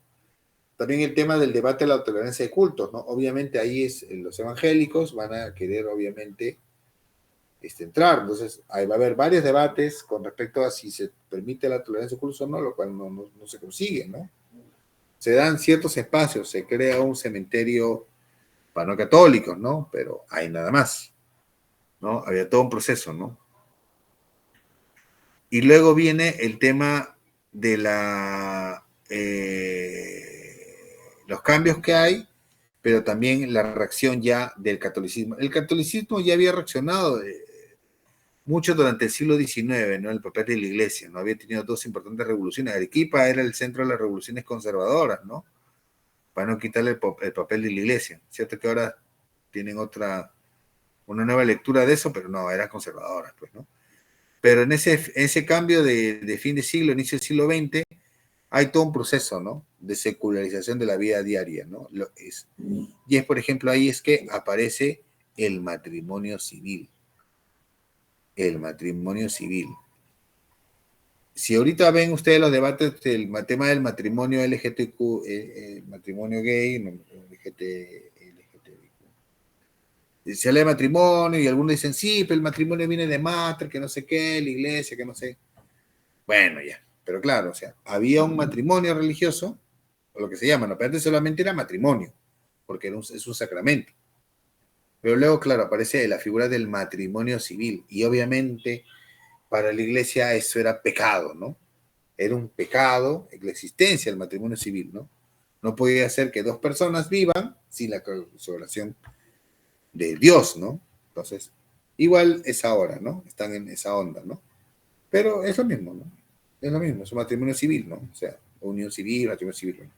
[SPEAKER 1] También el tema del debate de la tolerancia de cultos, ¿no? Obviamente ahí los evangélicos van a querer, obviamente, entrar. Entonces, ahí va a haber varios debates con respecto a si se permite la tolerancia de cultos o no, lo cual no se consigue, ¿no? Se dan ciertos espacios, se crea un cementerio para no católicos, ¿no? Pero hay nada más, ¿no? Había todo un proceso, ¿no? Y luego viene el tema de los cambios que hay, pero también la reacción ya del catolicismo. El catolicismo ya había reaccionado mucho durante el siglo XIX, ¿no? El papel de la iglesia, ¿no? Había tenido dos importantes revoluciones. Arequipa era el centro de las revoluciones conservadoras, ¿no? Para no quitarle el papel de la iglesia. Cierto que ahora tienen una nueva lectura de eso, pero no, eran conservadoras, pues, ¿no? Pero en ese cambio de fin de siglo, inicio del siglo XX, hay todo un proceso, ¿no? De secularización de la vida diaria, ¿no? Y es, por ejemplo, ahí es que aparece el matrimonio civil. El matrimonio civil. Si ahorita ven ustedes los debates del tema del matrimonio LGTQ, matrimonio gay, se habla de matrimonio y algunos dicen, sí, pero el matrimonio viene de Mater, que no sé qué, la iglesia, que no sé. Bueno, ya. Pero claro, o sea, había un matrimonio religioso, o lo que se llama, ¿no? Pero antes solamente era matrimonio, porque es un sacramento. Pero luego, claro, aparece la figura del matrimonio civil, y obviamente para la iglesia eso era pecado, ¿no? Era un pecado la existencia del matrimonio civil, ¿no? No podía ser que dos personas vivan sin la consagración de Dios, ¿no? Entonces, igual es ahora, ¿no? Están en esa onda, ¿no? Pero es lo mismo, ¿no? Es lo mismo, es un matrimonio civil, ¿no? O sea, unión civil, matrimonio civil, ¿no?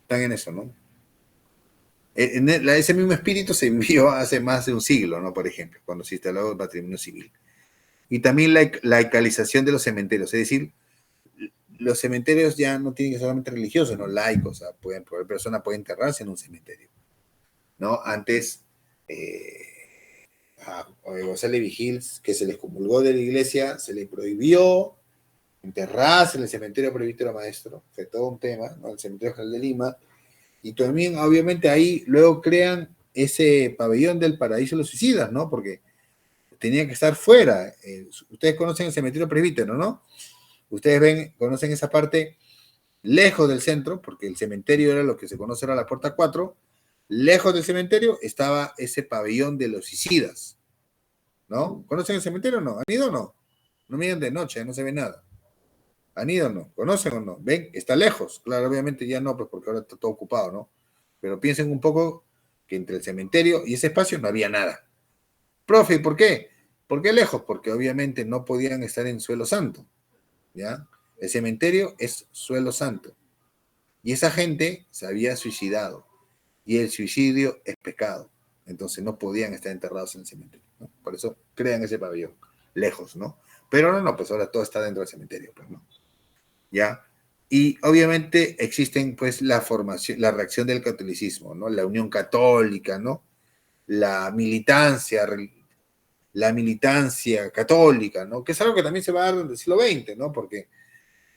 [SPEAKER 1] Están en eso, ¿no? Ese mismo espíritu se vivió hace más de un siglo, ¿no? Por ejemplo, cuando se instaló el matrimonio civil. Y también la laicalización de los cementerios, es decir, los cementerios ya no tienen que ser solamente religiosos, no laicos, o sea, cualquier persona puede enterrarse en un cementerio, ¿no? Antes, a González Vigil, que se les comulgó de la iglesia, se le prohibió enterrarse en el cementerio presbítero maestro, fue todo un tema, ¿no? El cementerio general de Lima, y también obviamente ahí luego crean ese pabellón del paraíso de los suicidas, ¿no? Porque tenía que estar fuera. Ustedes conocen el cementerio presbítero, ¿no? Ustedes conocen esa parte lejos del centro, porque el cementerio era lo que se conoce ahora la puerta 4, lejos del cementerio estaba ese pabellón de los suicidas, ¿no? ¿Conocen el cementerio o no? ¿Han ido o no? No miren de noche, no se ve nada. ¿Han ido o no? ¿Conocen o no? ¿Ven? Está lejos. Claro, obviamente ya no, pues porque ahora está todo ocupado, ¿no? Pero piensen un poco que entre el cementerio y ese espacio no había nada. Profe, ¿y por qué? ¿Por qué lejos? Porque obviamente no podían estar en suelo santo, ¿ya? El cementerio es suelo santo. Y esa gente se había suicidado. Y el suicidio es pecado. Entonces no podían estar enterrados en el cementerio, ¿no? Por eso crean ese pabellón, lejos, ¿no? Pero no, pues ahora todo está dentro del cementerio, pues, ¿no? ¿Ya? Y obviamente existen, pues, la reacción del catolicismo, ¿no? La Unión Católica, ¿no? La militancia católica, ¿no? Que es algo que también se va a dar en el siglo XX, ¿no? Porque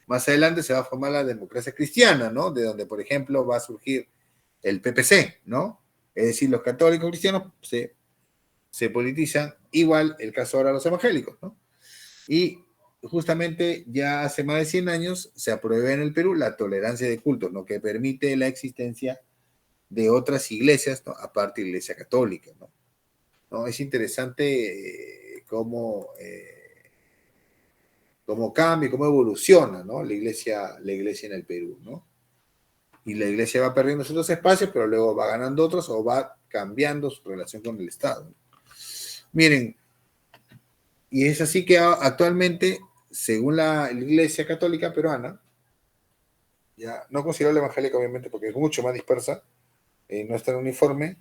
[SPEAKER 1] más adelante se va a formar la democracia cristiana, ¿no? De donde, por ejemplo, va a surgir el PPC, ¿no? Es decir, los católicos cristianos se politizan, igual el caso ahora de los evangélicos, ¿no? Y justamente ya hace más de 100 años se aprueba en el Perú la tolerancia de cultos, ¿no? Que permite la existencia de otras iglesias, ¿no? Aparte de la iglesia católica, ¿no? ¿No? Es interesante cómo cambia, cómo evoluciona, ¿no? La iglesia en el Perú, ¿no? Y la iglesia va perdiendo ciertos espacios, pero luego va ganando otros o va cambiando su relación con el Estado. Miren, y es así que actualmente, según la iglesia católica peruana, ya no considero la evangélica obviamente porque es mucho más dispersa, no es tan uniforme,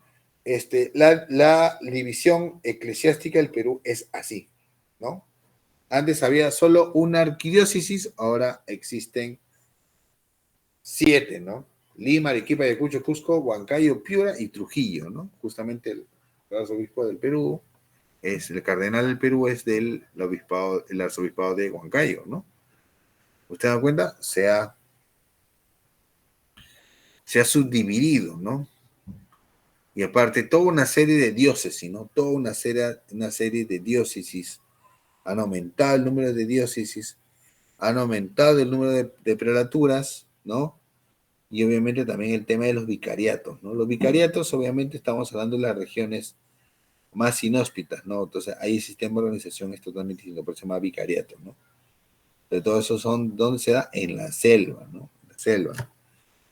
[SPEAKER 1] la división eclesiástica del Perú es así, ¿no? Antes había solo una arquidiócesis, ahora existen 7, ¿no? Lima, Arequipa, Ayacucho, Cusco, Huancayo, Piura y Trujillo, ¿no? Justamente el arzobispo del Perú, el cardenal del Perú es el arzobispado de Huancayo, ¿no? ¿Usted da cuenta? Se ha subdividido, ¿no? Y aparte, toda una serie de diócesis, ¿no? Toda una serie de diócesis. Han aumentado el número de diócesis, han aumentado el número de prelaturas, ¿no? Y obviamente también el tema de los vicariatos, ¿no? Los vicariatos, obviamente, estamos hablando de las regiones más inhóspitas, ¿no? Entonces, ahí el sistema de organización es totalmente distinto, por eso se llama vicariato, ¿no? De todo eso ¿dónde se da? En la selva, ¿no?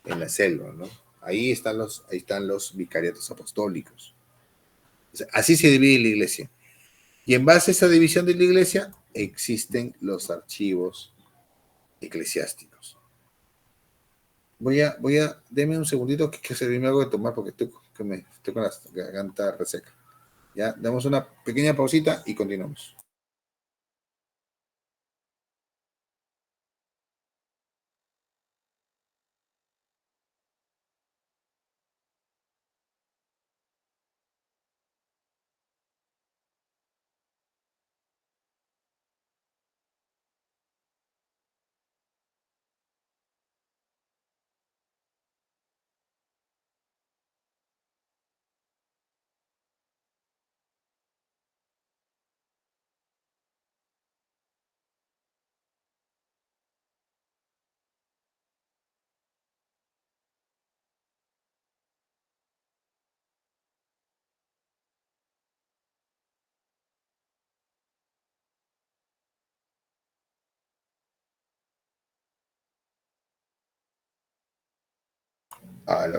[SPEAKER 1] En la selva, ¿no? Ahí están los vicariatos apostólicos. O sea, así se divide la iglesia. Y en base a esa división de la iglesia, existen los archivos eclesiásticos. Deme un segundito que servirme algo de tomar porque estoy con la garganta reseca. Ya, damos una pequeña pausita y continuamos.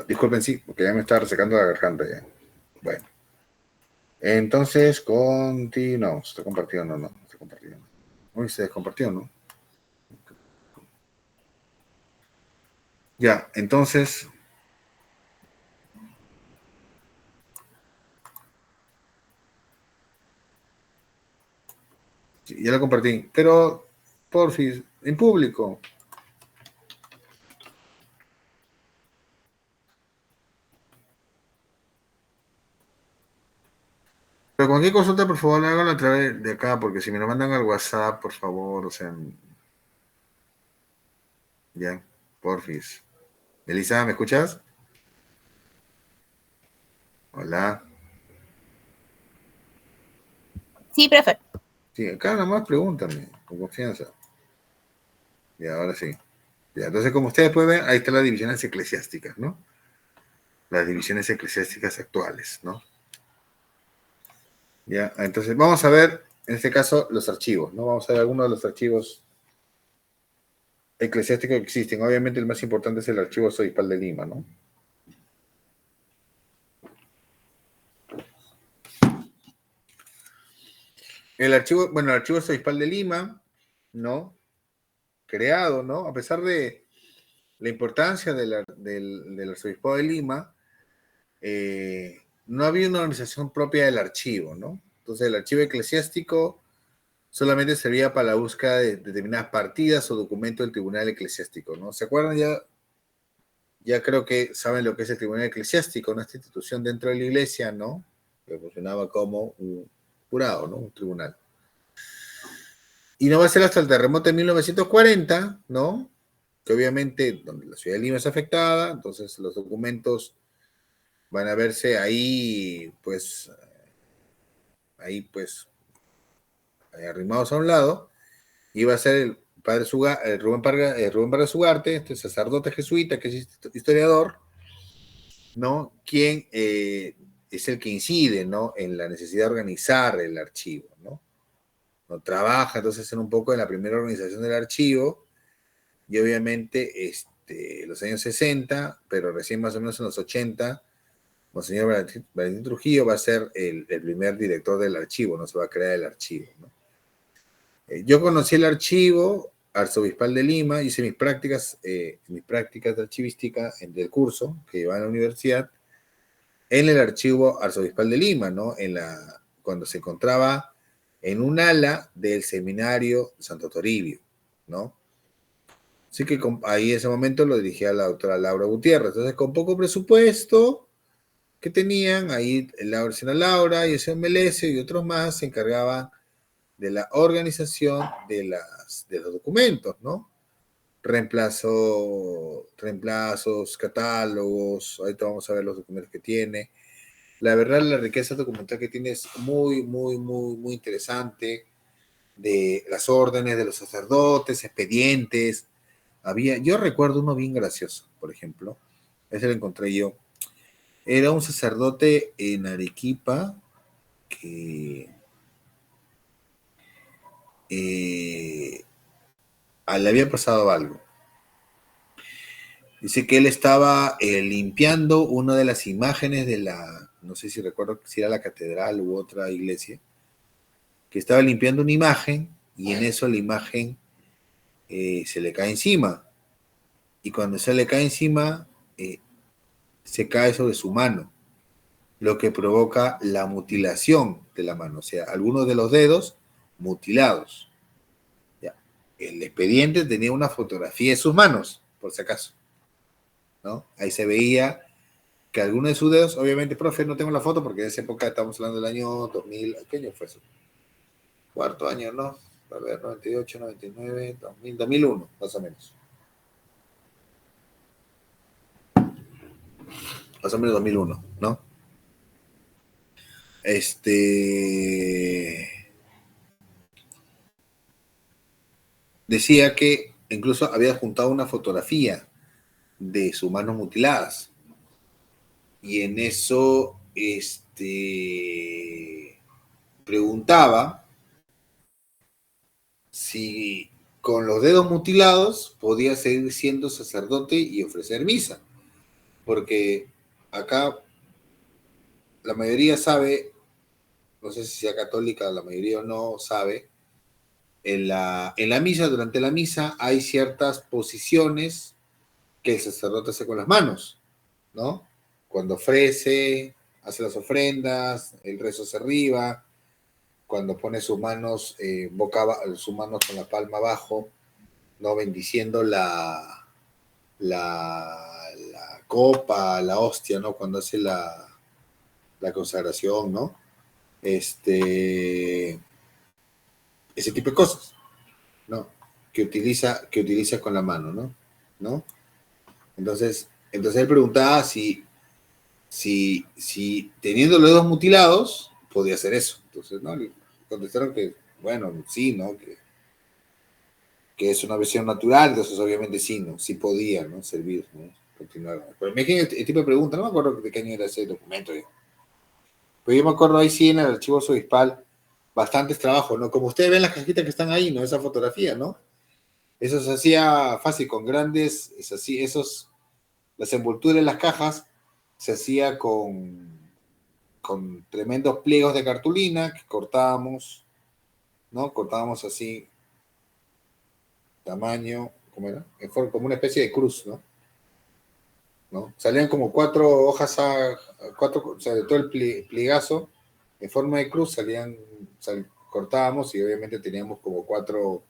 [SPEAKER 1] Disculpen, sí, porque ya me está resecando la garganta ya. Bueno. Entonces, continuamos. ¿Está compartido? No, no está compartido. Uy, se descompartió, ¿no? Ya, entonces... Sí, ya lo compartí, pero porfis, en público. Pero cualquier consulta, por favor, háganlo a través de acá, porque si me lo mandan al WhatsApp, por favor, o sea... Ya, porfis. Elisa, ¿me escuchas? Hola.
[SPEAKER 7] Sí, profe.
[SPEAKER 1] Sí, acá nomás pregúntame, con confianza. Y ahora sí. Ya, entonces, como ustedes pueden ver, ahí están las divisiones eclesiásticas, ¿no? Las divisiones eclesiásticas actuales, ¿no? Ya, entonces vamos a ver, en este caso, los archivos, ¿no? Vamos a ver algunos de los archivos eclesiásticos que existen. Obviamente el más importante es el Archivo Arzobispal de Lima, ¿no? El archivo Arzobispal de Lima, ¿no? Creado, ¿no? A pesar de la importancia del Arzobispado de Lima, no había una organización propia del archivo, ¿no? Entonces el archivo eclesiástico solamente servía para la búsqueda de determinadas partidas o documentos del tribunal eclesiástico, ¿no? ¿Se acuerdan ya? Ya creo que saben lo que es el tribunal eclesiástico, ¿no? Esta institución dentro de la iglesia, ¿no? Que funcionaba como un jurado, ¿no? Un tribunal. Y no va a ser hasta el terremoto de 1940, ¿no? Que obviamente, donde la ciudad de Lima es afectada, entonces los documentos van a verse ahí, pues, arrimados a un lado, y va a ser el padre Rubén Vargas Ugarte, este sacerdote jesuita, que es historiador, ¿no? Quien es el que incide, ¿no? En la necesidad de organizar el archivo, ¿no? Trabaja entonces en un poco en la primera organización del archivo, y obviamente los años 60, pero recién más o menos en los 80, Monseñor Valentín Trujillo va a ser el primer director del archivo, no se va a crear el archivo, ¿no? Yo conocí el archivo arzobispal de Lima, hice mis prácticas de archivística del curso que llevaba en la universidad, en el archivo arzobispal de Lima, ¿no? Cuando se encontraba en un ala del seminario Santo Toribio, ¿no? Así que ahí en ese momento lo dirigía la doctora Laura Gutiérrez. Entonces, con poco presupuesto que tenían, ahí la señora Laura y el señor Melesio y otros más se encargaban de la organización de los documentos, ¿no? Reemplazos, catálogos, ahorita vamos a ver los documentos que tiene. La verdad, la riqueza documental que tiene es muy, muy, muy, muy interesante, de las órdenes de los sacerdotes, expedientes. Yo recuerdo uno bien gracioso, por ejemplo, ese lo encontré yo. Era un sacerdote en Arequipa que le había pasado algo. Dice que él estaba limpiando una de las imágenes de no sé si recuerdo si era la catedral u otra iglesia, que estaba limpiando una imagen y en eso la imagen se le cae encima. Y cuando se le cae encima, se cae sobre su mano, lo que provoca la mutilación de la mano, o sea, algunos de los dedos mutilados. Ya. El expediente tenía una fotografía de sus manos, por si acaso, ¿no? Ahí se veía que algunos de sus dedos, obviamente, profe, no tengo la foto porque en esa época estamos hablando del año 2000, ¿qué año fue eso? Cuarto año, ¿no? A ver, 98, 99, 2000, 2001, más o menos. Más o menos 2001, ¿no? Decía que incluso había juntado una fotografía de sus manos mutiladas. Y en eso, preguntaba si con los dedos mutilados podía seguir siendo sacerdote y ofrecer misa. porque acá la mayoría sabe, no sé si sea católica, la mayoría o no sabe, en la misa, durante la misa, hay ciertas posiciones que el sacerdote hace con las manos, ¿no? Cuando ofrece, hace las ofrendas, el rezo hacia arriba, cuando pone sus manos, sus manos con la palma abajo, ¿no? Bendiciendo la copa, la hostia, ¿no? Cuando hace la consagración, ¿no? Ese tipo de cosas, ¿no? Que utiliza con la mano, ¿no? Entonces él preguntaba si teniendo los dedos mutilados, podía hacer eso. Entonces, ¿no? Le contestaron que, bueno, sí, ¿no? Que es una versión natural, entonces obviamente sí, ¿no? Sí podía, ¿no? Servir, ¿no? Continuar. Pero me imagino el tipo de pregunta, no me acuerdo de qué año era ese documento. Pero yo me acuerdo ahí sí en el archivo arzobispal, bastantes trabajos, ¿no? Como ustedes ven las cajitas que están ahí, ¿no? Esa fotografía, ¿no? Eso se hacía fácil, con grandes, las envolturas de las cajas se hacía con tremendos pliegos de cartulina que cortábamos, ¿no? Cortábamos así, tamaño, ¿cómo era? Como una especie de cruz, ¿no? Salían como 4 hojas o sea, de todo el pliegazo, en forma de cruz cortábamos y obviamente teníamos como 4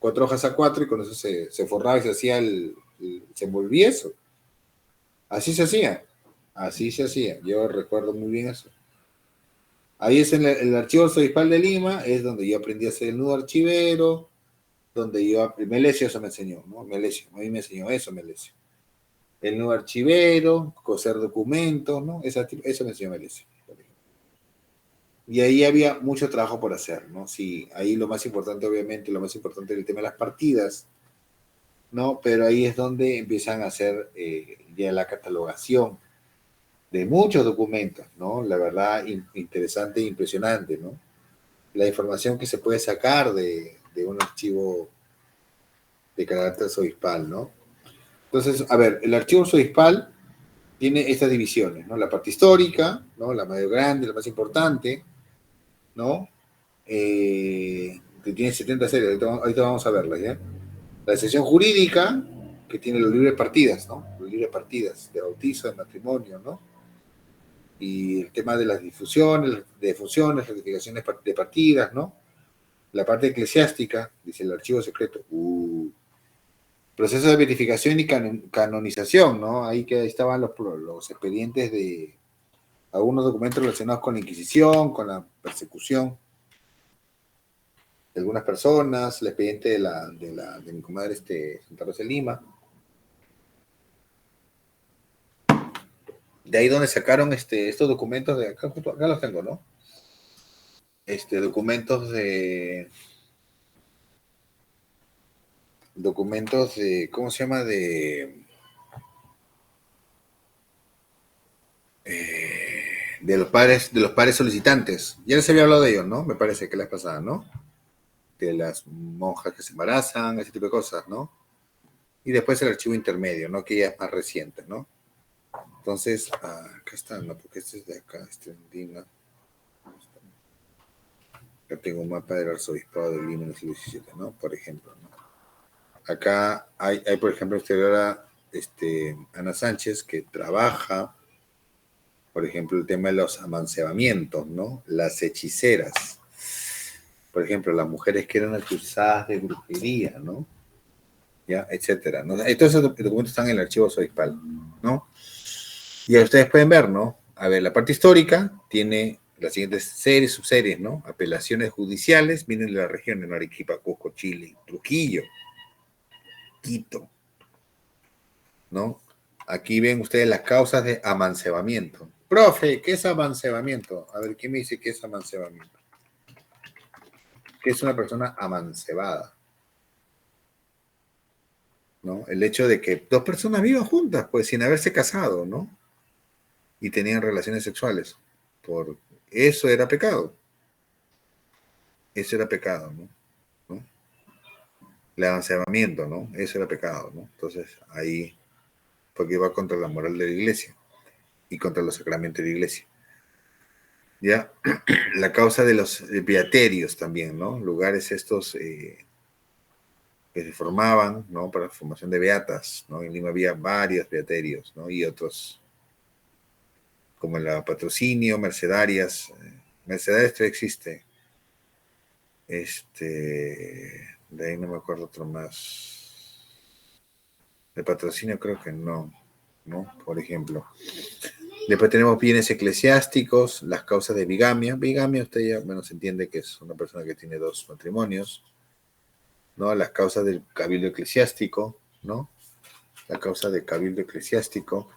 [SPEAKER 1] hojas A4 y con eso se forraba y se hacía se envolvía eso. Así se hacía. Yo recuerdo muy bien eso. Ahí es en el archivo arzobispal de Lima, es donde yo aprendí a hacer el nudo archivero, donde Melesio eso me enseñó, ¿no? A mí me enseñó eso, Melesio. El nudo archivero, coser documentos, ¿no? Eso me enseñó Melesio. Y ahí había mucho trabajo por hacer, ¿no? Sí, ahí lo más importante, obviamente, era el tema de las partidas, ¿no? Pero ahí es donde empiezan a hacer ya la catalogación de muchos documentos, ¿no? La verdad, interesante e impresionante, ¿no? La información que se puede sacar de un archivo de carácter arzobispal, ¿no? Entonces, a ver, el archivo arzobispal tiene estas divisiones, ¿no? La parte histórica, ¿no? La más grande, la más importante, ¿no? Que tiene 70 series, ahorita vamos a verlas, ¿ya? La sección jurídica, que tiene los libres partidas, ¿no? Los libres partidas de bautizo, de matrimonio, ¿no? Y el tema de las difusiones, de funciones, certificaciones de partidas, ¿no? La parte eclesiástica, dice el archivo secreto, proceso de verificación y canonización, ¿no? Ahí estaban los expedientes de algunos documentos relacionados con la Inquisición, con la persecución de algunas personas, el expediente de mi comadre Santa Rosa de Lima. De ahí donde sacaron estos documentos de acá los tengo, ¿no? Documentos de, ¿cómo se llama? De los padres solicitantes. Ya les había hablado de ellos, ¿no? Me parece que la pasada, ¿no? De las monjas que se embarazan, ese tipo de cosas, ¿no? Y después el archivo intermedio, ¿no? Que ya es más reciente, ¿no? Entonces, acá está, ¿no? Porque este es de acá, Lima. Acá tengo un mapa del arzobispado de Lima en el siglo XVII, ¿no? Por ejemplo, ¿no? Acá hay por ejemplo, Ana Sánchez, que trabaja, por ejemplo, el tema de los amancebamientos, ¿no? Las hechiceras. Por ejemplo, las mujeres que eran acusadas de brujería, ¿no? Ya, etcétera, ¿no? Todos esos documentos están en el archivo arzobispal, ¿no? Y ustedes pueden ver, ¿no? A ver, la parte histórica tiene las siguientes subseries, ¿no? Apelaciones judiciales, vienen de la región de Arequipa, Cusco, Chile, Trujillo, Quito, ¿no? Aquí ven ustedes las causas de amancebamiento. Profe, ¿qué es amancebamiento? A ver, ¿quién me dice qué es amancebamiento? ¿Qué es una persona amancebada? ¿No? El hecho de que dos personas vivan juntas, pues sin haberse casado, ¿no? Y tenían relaciones sexuales. Por eso era pecado. Eso era pecado, ¿no? El amancebamiento, ¿no? Eso era pecado, ¿no? Entonces, ahí porque va contra la moral de la iglesia y contra los sacramentos de la iglesia. ¿Ya? La causa de los beaterios también, ¿no? Lugares estos que se formaban, ¿no? Para la formación de beatas, ¿no? En Lima había varios beaterios, ¿no? Y otros, como la Patrocinio, Mercedarias. Mercedarias todavía existe. De ahí no me acuerdo otro más. De Patrocinio creo que no, ¿no? Por ejemplo. Después tenemos bienes eclesiásticos, las causas de bigamia. Bigamia, usted ya, bueno, se entiende que es una persona que tiene 2 matrimonios, ¿no? Las causas del cabildo eclesiástico, ¿no? La causa del cabildo eclesiástico,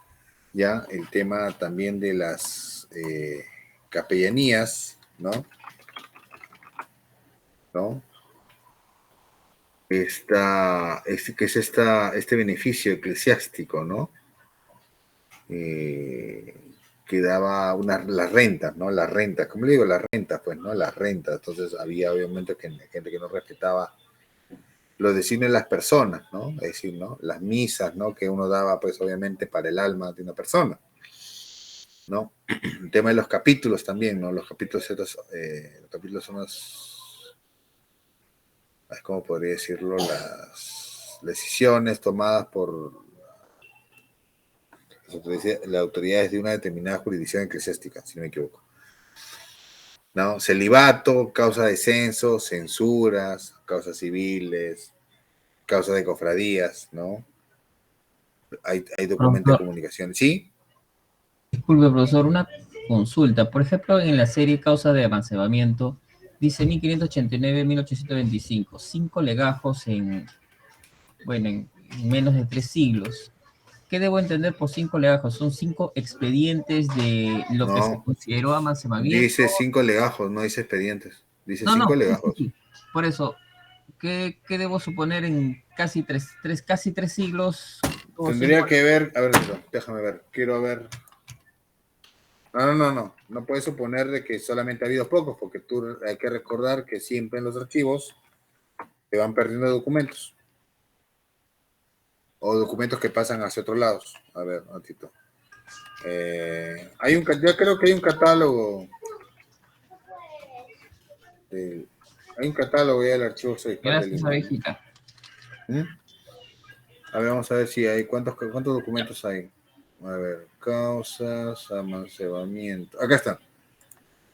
[SPEAKER 1] ya, el tema también de las capellanías, ¿no? Este beneficio eclesiástico, ¿no? Que daba las rentas, ¿no? Las rentas, ¿cómo le digo? Las rentas, pues, ¿no? Las rentas. Entonces había obviamente gente que no respetaba los designios de las personas, ¿no? Es decir, ¿no? Las misas, ¿no? Que uno daba, pues, obviamente, para el alma de una persona, ¿no? El tema de los capítulos también, ¿no? Los capítulos son ¿cómo podría decirlo? Las decisiones tomadas por las autoridades de una determinada jurisdicción eclesiástica, si no me equivoco. ¿No? Celibato, causa de censo, censuras, causas civiles, causas de cofradías, ¿no? Hay documentos de comunicación. ¿Sí?
[SPEAKER 12] Disculpe, profesor, una consulta. Por ejemplo, en la serie Causa de Amancebamiento, dice 1589-1825, 5 legajos en menos de 3 siglos. ¿Qué debo entender por 5 legajos? ¿Son 5 expedientes de lo que se consideró amancebamiento?
[SPEAKER 1] Dice 5 legajos, no dice expedientes. Dice 5 legajos.
[SPEAKER 12] Sí. Por eso, ¿qué debo suponer en casi tres siglos?
[SPEAKER 1] Tendría que ver, a ver, déjame ver, quiero ver. No puedes suponer de que solamente ha habido pocos, porque tú hay que recordar que siempre en los archivos se van perdiendo documentos. O documentos que pasan hacia otros lados. A ver, un ratito. Yo creo que hay un catálogo. Hay un catálogo ya del archivo
[SPEAKER 12] Gracias, esa viejita.
[SPEAKER 1] A ver, vamos a ver si hay. ¿Cuántos documentos hay? A ver, causas, amancebamiento. Acá está.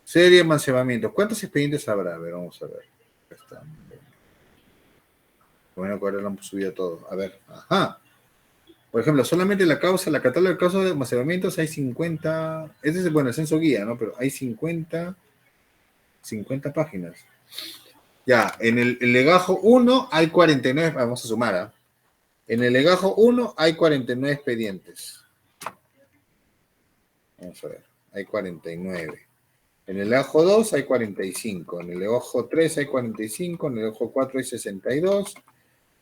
[SPEAKER 1] Serie amancebamiento. ¿Cuántos expedientes habrá? A ver, vamos a ver. Acá está. Bueno, ahora lo hemos subido todo. A ver, ajá. Por ejemplo, solamente la catálogo de causas de amancebamientos hay 50. Este es, el censo guía, ¿no? Pero hay 50 páginas. Ya, en el legajo 1 hay 49. Vamos a sumar, ¿ah? En el legajo 1 hay 49 expedientes. Vamos a ver, hay 49. En el legajo 2 hay 45. En el legajo 3 hay 45. En el legajo 4 hay 62.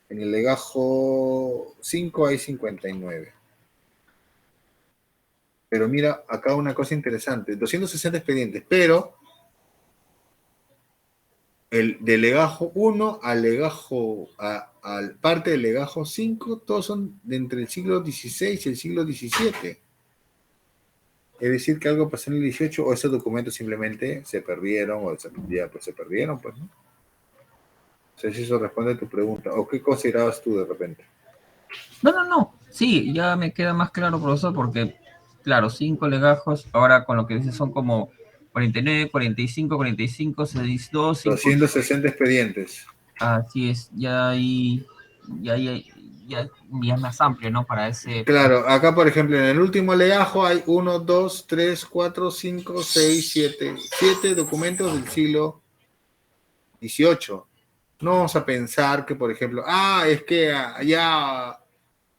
[SPEAKER 1] En el legajo 5 hay 59. Pero mira, acá una cosa interesante. 260 expedientes, pero del legajo 1 al parte del legajo 5, todos son de entre el siglo XVI y el siglo XVII. Es decir, que algo pasó en el 18 o esos documentos simplemente se perdieron o ya pues se perdieron, pues, ¿no? No sé si eso responde a tu pregunta. ¿O qué considerabas tú de repente?
[SPEAKER 12] No. Sí, ya me queda más claro, profesor, porque, claro, 5 legajos, ahora con lo que dice son como 49, 45, 62...
[SPEAKER 1] 260 expedientes.
[SPEAKER 12] Así es, ya es más amplio, ¿no? Para ese...
[SPEAKER 1] Claro, acá por ejemplo en el último legajo hay 1, 2, 3, 4, 5, 6, 7 documentos del siglo XVIII. No vamos a pensar que, por ejemplo, es que ya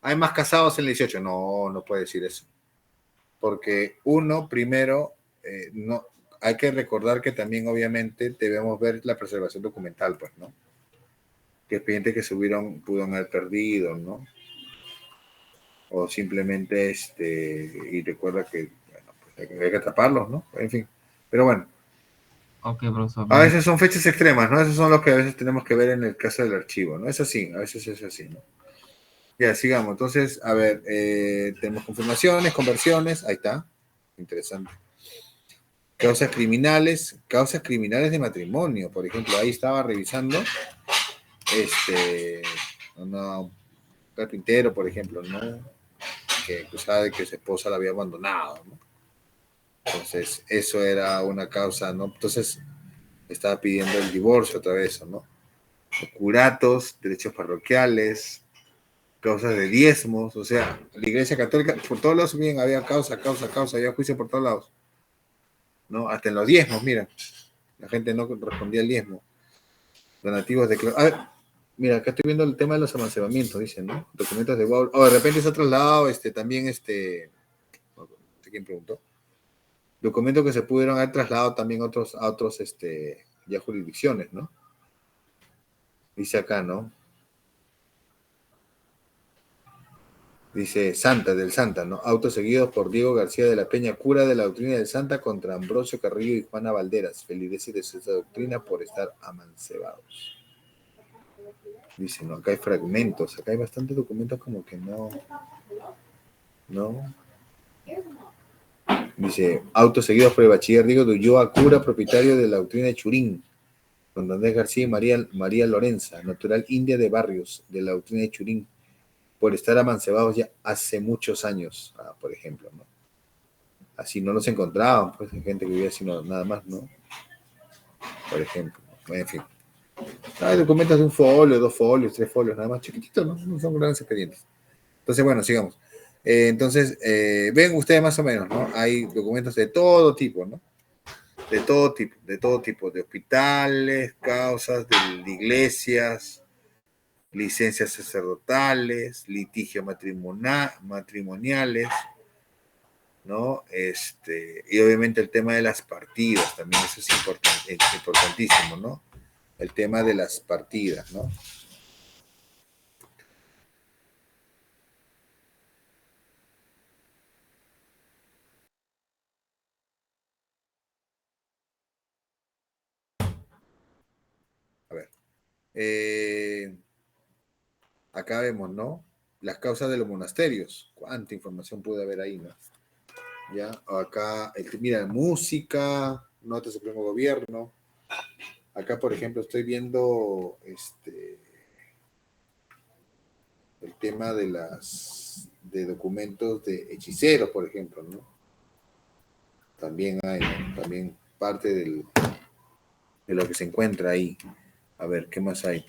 [SPEAKER 1] hay más casados en el 18. No puede decir eso. Porque primero, no, hay que recordar que también obviamente debemos ver la preservación documental, pues, ¿no? Que expedientes que se pudieron haber perdido, ¿no? O simplemente, y recuerda que, bueno, pues hay que atraparlos, ¿no? En fin, pero bueno.
[SPEAKER 12] Ok, profesor.
[SPEAKER 1] A veces son fechas extremas, ¿no? Esos son los que a veces tenemos que ver en el caso del archivo, ¿no? Es así, a veces es así, ¿no? Ya, sigamos. Entonces, a ver, tenemos confirmaciones, conversiones, ahí está. Interesante. Causas criminales de matrimonio, por ejemplo, ahí estaba revisando, un carpintero, por ejemplo, ¿no? Que acusaba de que su esposa la había abandonado, ¿no? Entonces, eso era una causa, ¿no? Entonces, estaba pidiendo el divorcio otra vez, ¿no? Curatos, derechos parroquiales, causas de diezmos, o sea, la Iglesia Católica, por todos lados bien, había causa, había juicio por todos lados, ¿no? Hasta en los diezmos, mira, la gente no respondía al diezmo. Donativos de... A ver, mira, acá estoy viendo el tema de los amancebamientos, dicen, ¿no? Documentos de Guau. Oh, de repente se ha trasladado, también, no sé quién preguntó. Documentos que se pudieron haber trasladado también a otros, ya jurisdicciones, ¿no? Dice acá, ¿no? Dice del Santa, ¿no? Autos seguidos por Diego García de la Peña, cura de la doctrina del Santa, contra Ambrosio Carrillo y Juana Valderas, feligreses de esa doctrina por estar amancebados. Dice, no, acá hay fragmentos, acá hay bastantes documentos como que no. Dice, autos seguidos por el bachiller Diego de Ulloa, cura propietario de la doctrina de Churín, don Andrés García y María Lorenza, natural india de Barrios, de la doctrina de Churín, por estar amancebados ya hace muchos años, por ejemplo, ¿no? Así no los encontraban, pues, gente que vivía así nada más, ¿no? Por ejemplo, en fin. Hay documentos de un folio, 2 folios, 3 folios, nada más chiquititos, ¿no? No son grandes expedientes. Entonces, bueno, sigamos. Ven ustedes más o menos, ¿no? Hay documentos de todo tipo, ¿no? De todo tipo, de hospitales, causas, de iglesias, licencias sacerdotales, litigios matrimoniales, ¿no? Y obviamente el tema de las partidas, también eso es importantísimo, ¿no? El tema de las partidas, ¿no? A ver. Acá vemos, ¿no? Las causas de los monasterios. ¿Cuánta información puede haber ahí, no? Ya, acá, mira, música, nota del Supremo Gobierno. Acá, por ejemplo, estoy viendo el tema de documentos de hechiceros, por ejemplo, ¿no? También hay, ¿no? También parte de lo que se encuentra ahí. A ver, ¿qué más hay?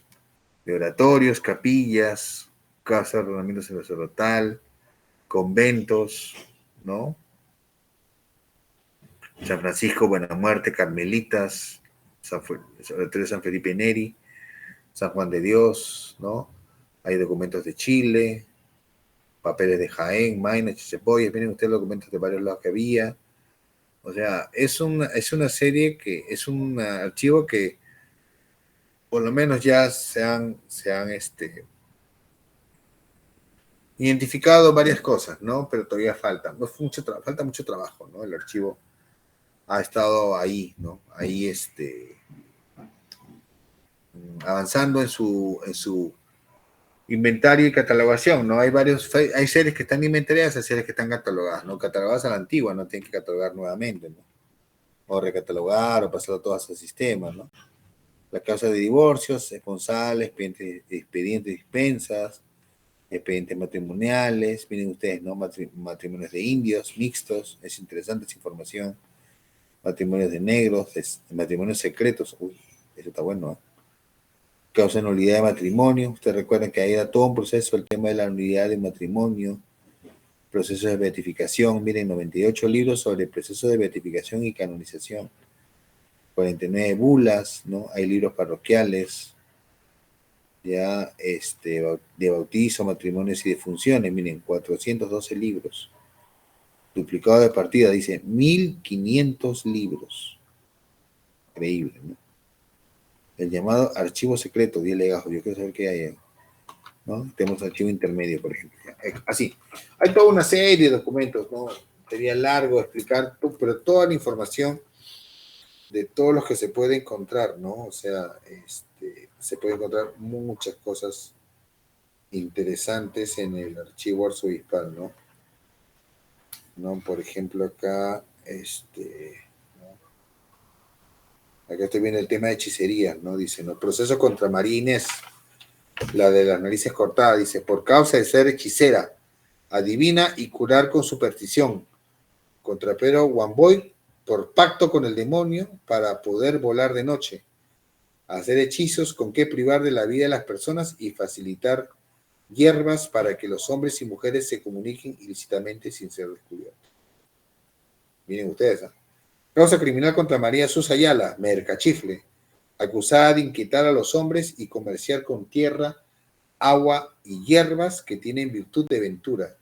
[SPEAKER 1] De oratorios, capillas, casas de ordenamiento sacerdotal, conventos, ¿no? San Francisco, Buena Muerte, Carmelitas, Oratorio San Felipe Neri, San Juan de Dios, ¿no? Hay documentos de Chile, papeles de Jaén, Maina, Chichepoyes, miren ustedes los documentos de varios lados que había. O sea, es una serie que es un archivo que por lo menos ya se han identificado varias cosas, ¿no? Pero todavía falta mucho trabajo, ¿no? El archivo ha estado ahí, ¿no? Ahí avanzando en su inventario y catalogación, ¿no? Hay series que están inventariadas, hay series que están catalogadas, ¿no? Catalogadas a la antigua, no tienen que catalogar nuevamente, ¿no? O recatalogar o pasarlo todo a su sistema, ¿no? La causa de divorcios, esponsales, expedientes dispensas, expedientes matrimoniales, miren ustedes, ¿no? Matrimonios de indios, mixtos, es interesante esa información. Matrimonios de negros, matrimonios secretos, uy, eso está bueno, ¿eh? Causa de nulidad de matrimonio, ustedes recuerdan que ahí era todo un proceso, el tema de la nulidad de matrimonio, procesos de beatificación, miren, 98 libros sobre el proceso de beatificación y canonización, 49 bulas, ¿no? Hay libros parroquiales, ya, de bautizo, matrimonios y defunciones, miren, 412 libros. Duplicado de partida, dice 1500 libros. Increíble, ¿no? El llamado archivo secreto, 10 legajos. Yo quiero saber qué hay ahí, ¿no? Tenemos archivo intermedio, por ejemplo. Así. Hay toda una serie de documentos, ¿no? Sería largo explicar, pero toda la información de todos los que se puede encontrar, ¿no? O sea, se puede encontrar muchas cosas interesantes en el archivo arzobispal, ¿no? Por ejemplo, acá, acá estoy viendo el tema de hechicería, ¿no? Dice, ¿no? Proceso contra María Inés, la de las narices cortadas, dice, por causa de ser hechicera, adivina y curar con superstición. Contra Pedro Wamboy, por pacto con el demonio para poder volar de noche, hacer hechizos con que privar de la vida de las personas y facilitar hierbas para que los hombres y mujeres se comuniquen ilícitamente sin ser descubiertos. Miren ustedes, ¿eh? Causa criminal contra María Susa Ayala, mercachifle, acusada de inquietar a los hombres y comerciar con tierra, agua y hierbas que tienen virtud de ventura.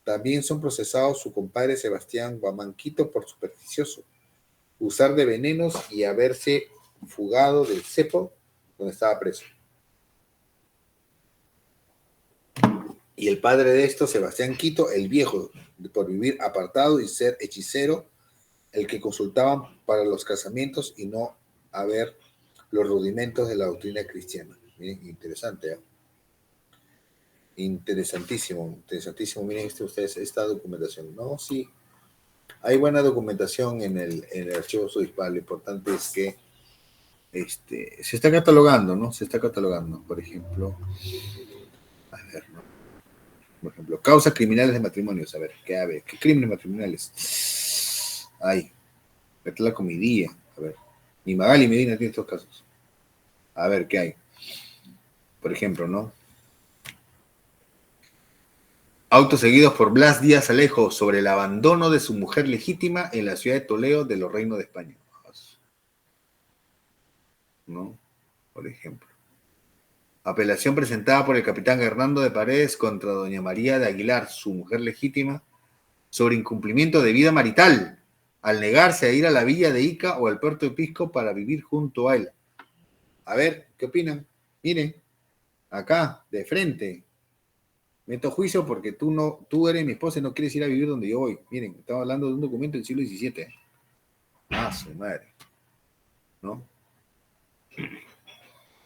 [SPEAKER 1] También son procesados su compadre Sebastián Guamanquito por supersticioso, usar de venenos y haberse fugado del cepo donde estaba preso. Y el padre de esto, Sebastián Quito, el viejo, por vivir apartado y ser hechicero, el que consultaban para los casamientos y no haber los rudimentos de la doctrina cristiana. Miren, interesante, ¿eh? Interesantísimo. Miren ustedes esta documentación. No, sí, hay buena documentación en el archivo arzobispal. Lo importante es que se está catalogando, ¿no? Se está catalogando, por ejemplo, a ver, ¿no? Por ejemplo, causas criminales de matrimonios. A ver, ¿qué crímenes matrimoniales? Ay, esta es la comidilla. A ver, ni Magali Medina tiene estos casos. A ver, ¿qué hay? Por ejemplo, ¿no? Autos seguidos por Blas Díaz Alejo sobre el abandono de su mujer legítima en la ciudad de Toledo de los Reinos de España. ¿No? Por ejemplo. Apelación presentada por el capitán Hernando de Paredes contra doña María de Aguilar, su mujer legítima, sobre incumplimiento de vida marital, al negarse a ir a la villa de Ica o al puerto de Pisco para vivir junto a él. A ver, ¿qué opinan? Miren, acá, de frente. Meto juicio porque tú eres mi esposa y no quieres ir a vivir donde yo voy. Miren, estamos hablando de un documento del siglo XVII. Ah, su madre. ¿No?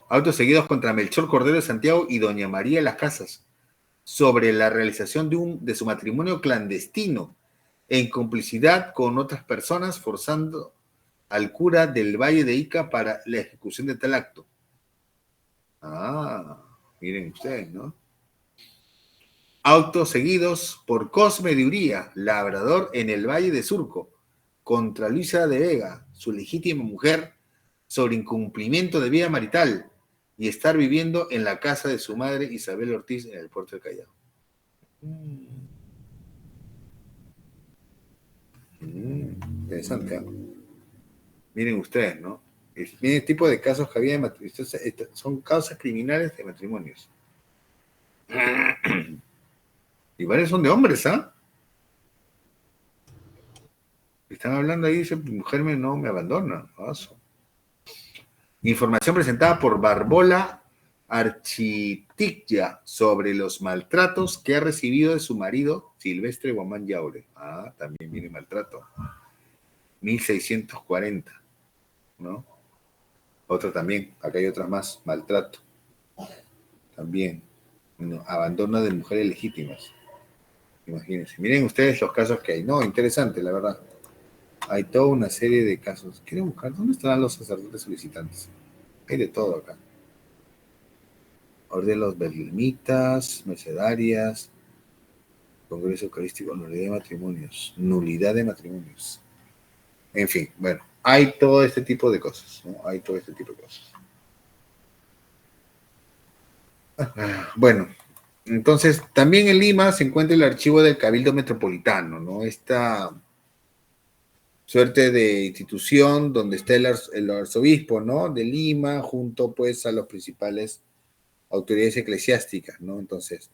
[SPEAKER 1] Autos seguidos contra Melchor Cordero de Santiago y doña María de las Casas sobre la realización de su matrimonio clandestino en complicidad con otras personas, forzando al cura del Valle de Ica para la ejecución de tal acto. Ah, miren ustedes, ¿no? Autos seguidos por Cosme de Uría, labrador en el Valle de Surco, contra Luisa de Vega, su legítima mujer, sobre incumplimiento de vida marital y estar viviendo en la casa de su madre Isabel Ortiz en el puerto de Callao. Interesante, ¿eh? Miren ustedes, ¿no? Miren el tipo de casos que había de matrimonios. Son causas criminales de matrimonios. Y varios son de hombres, ¿ah? Están hablando ahí, dice, mi mujer no me abandona. Paso. Información presentada por Barbola Architicya sobre los maltratos que ha recibido de su marido Silvestre Guamán Yaure. Ah, también viene maltrato. 1640, ¿no? Otra también, acá hay otras más, maltrato. También, no, abandono de mujeres legítimas. Imagínense, miren ustedes los casos que hay. No, interesante, la verdad. Hay toda una serie de casos. Quiero buscar, ¿dónde estarán los sacerdotes solicitantes? Hay de todo acá. Orden de los Belmitas, Mercedarias, Congreso Eucarístico, nulidad de matrimonios. En fin, bueno, hay todo este tipo de cosas, ¿no? Hay todo este tipo de cosas. Bueno, entonces, también en Lima se encuentra el archivo del Cabildo Metropolitano, ¿no? Esta suerte de institución donde está el arzobispo, ¿no? De Lima, junto pues a las principales autoridades eclesiásticas, ¿no? Entonces,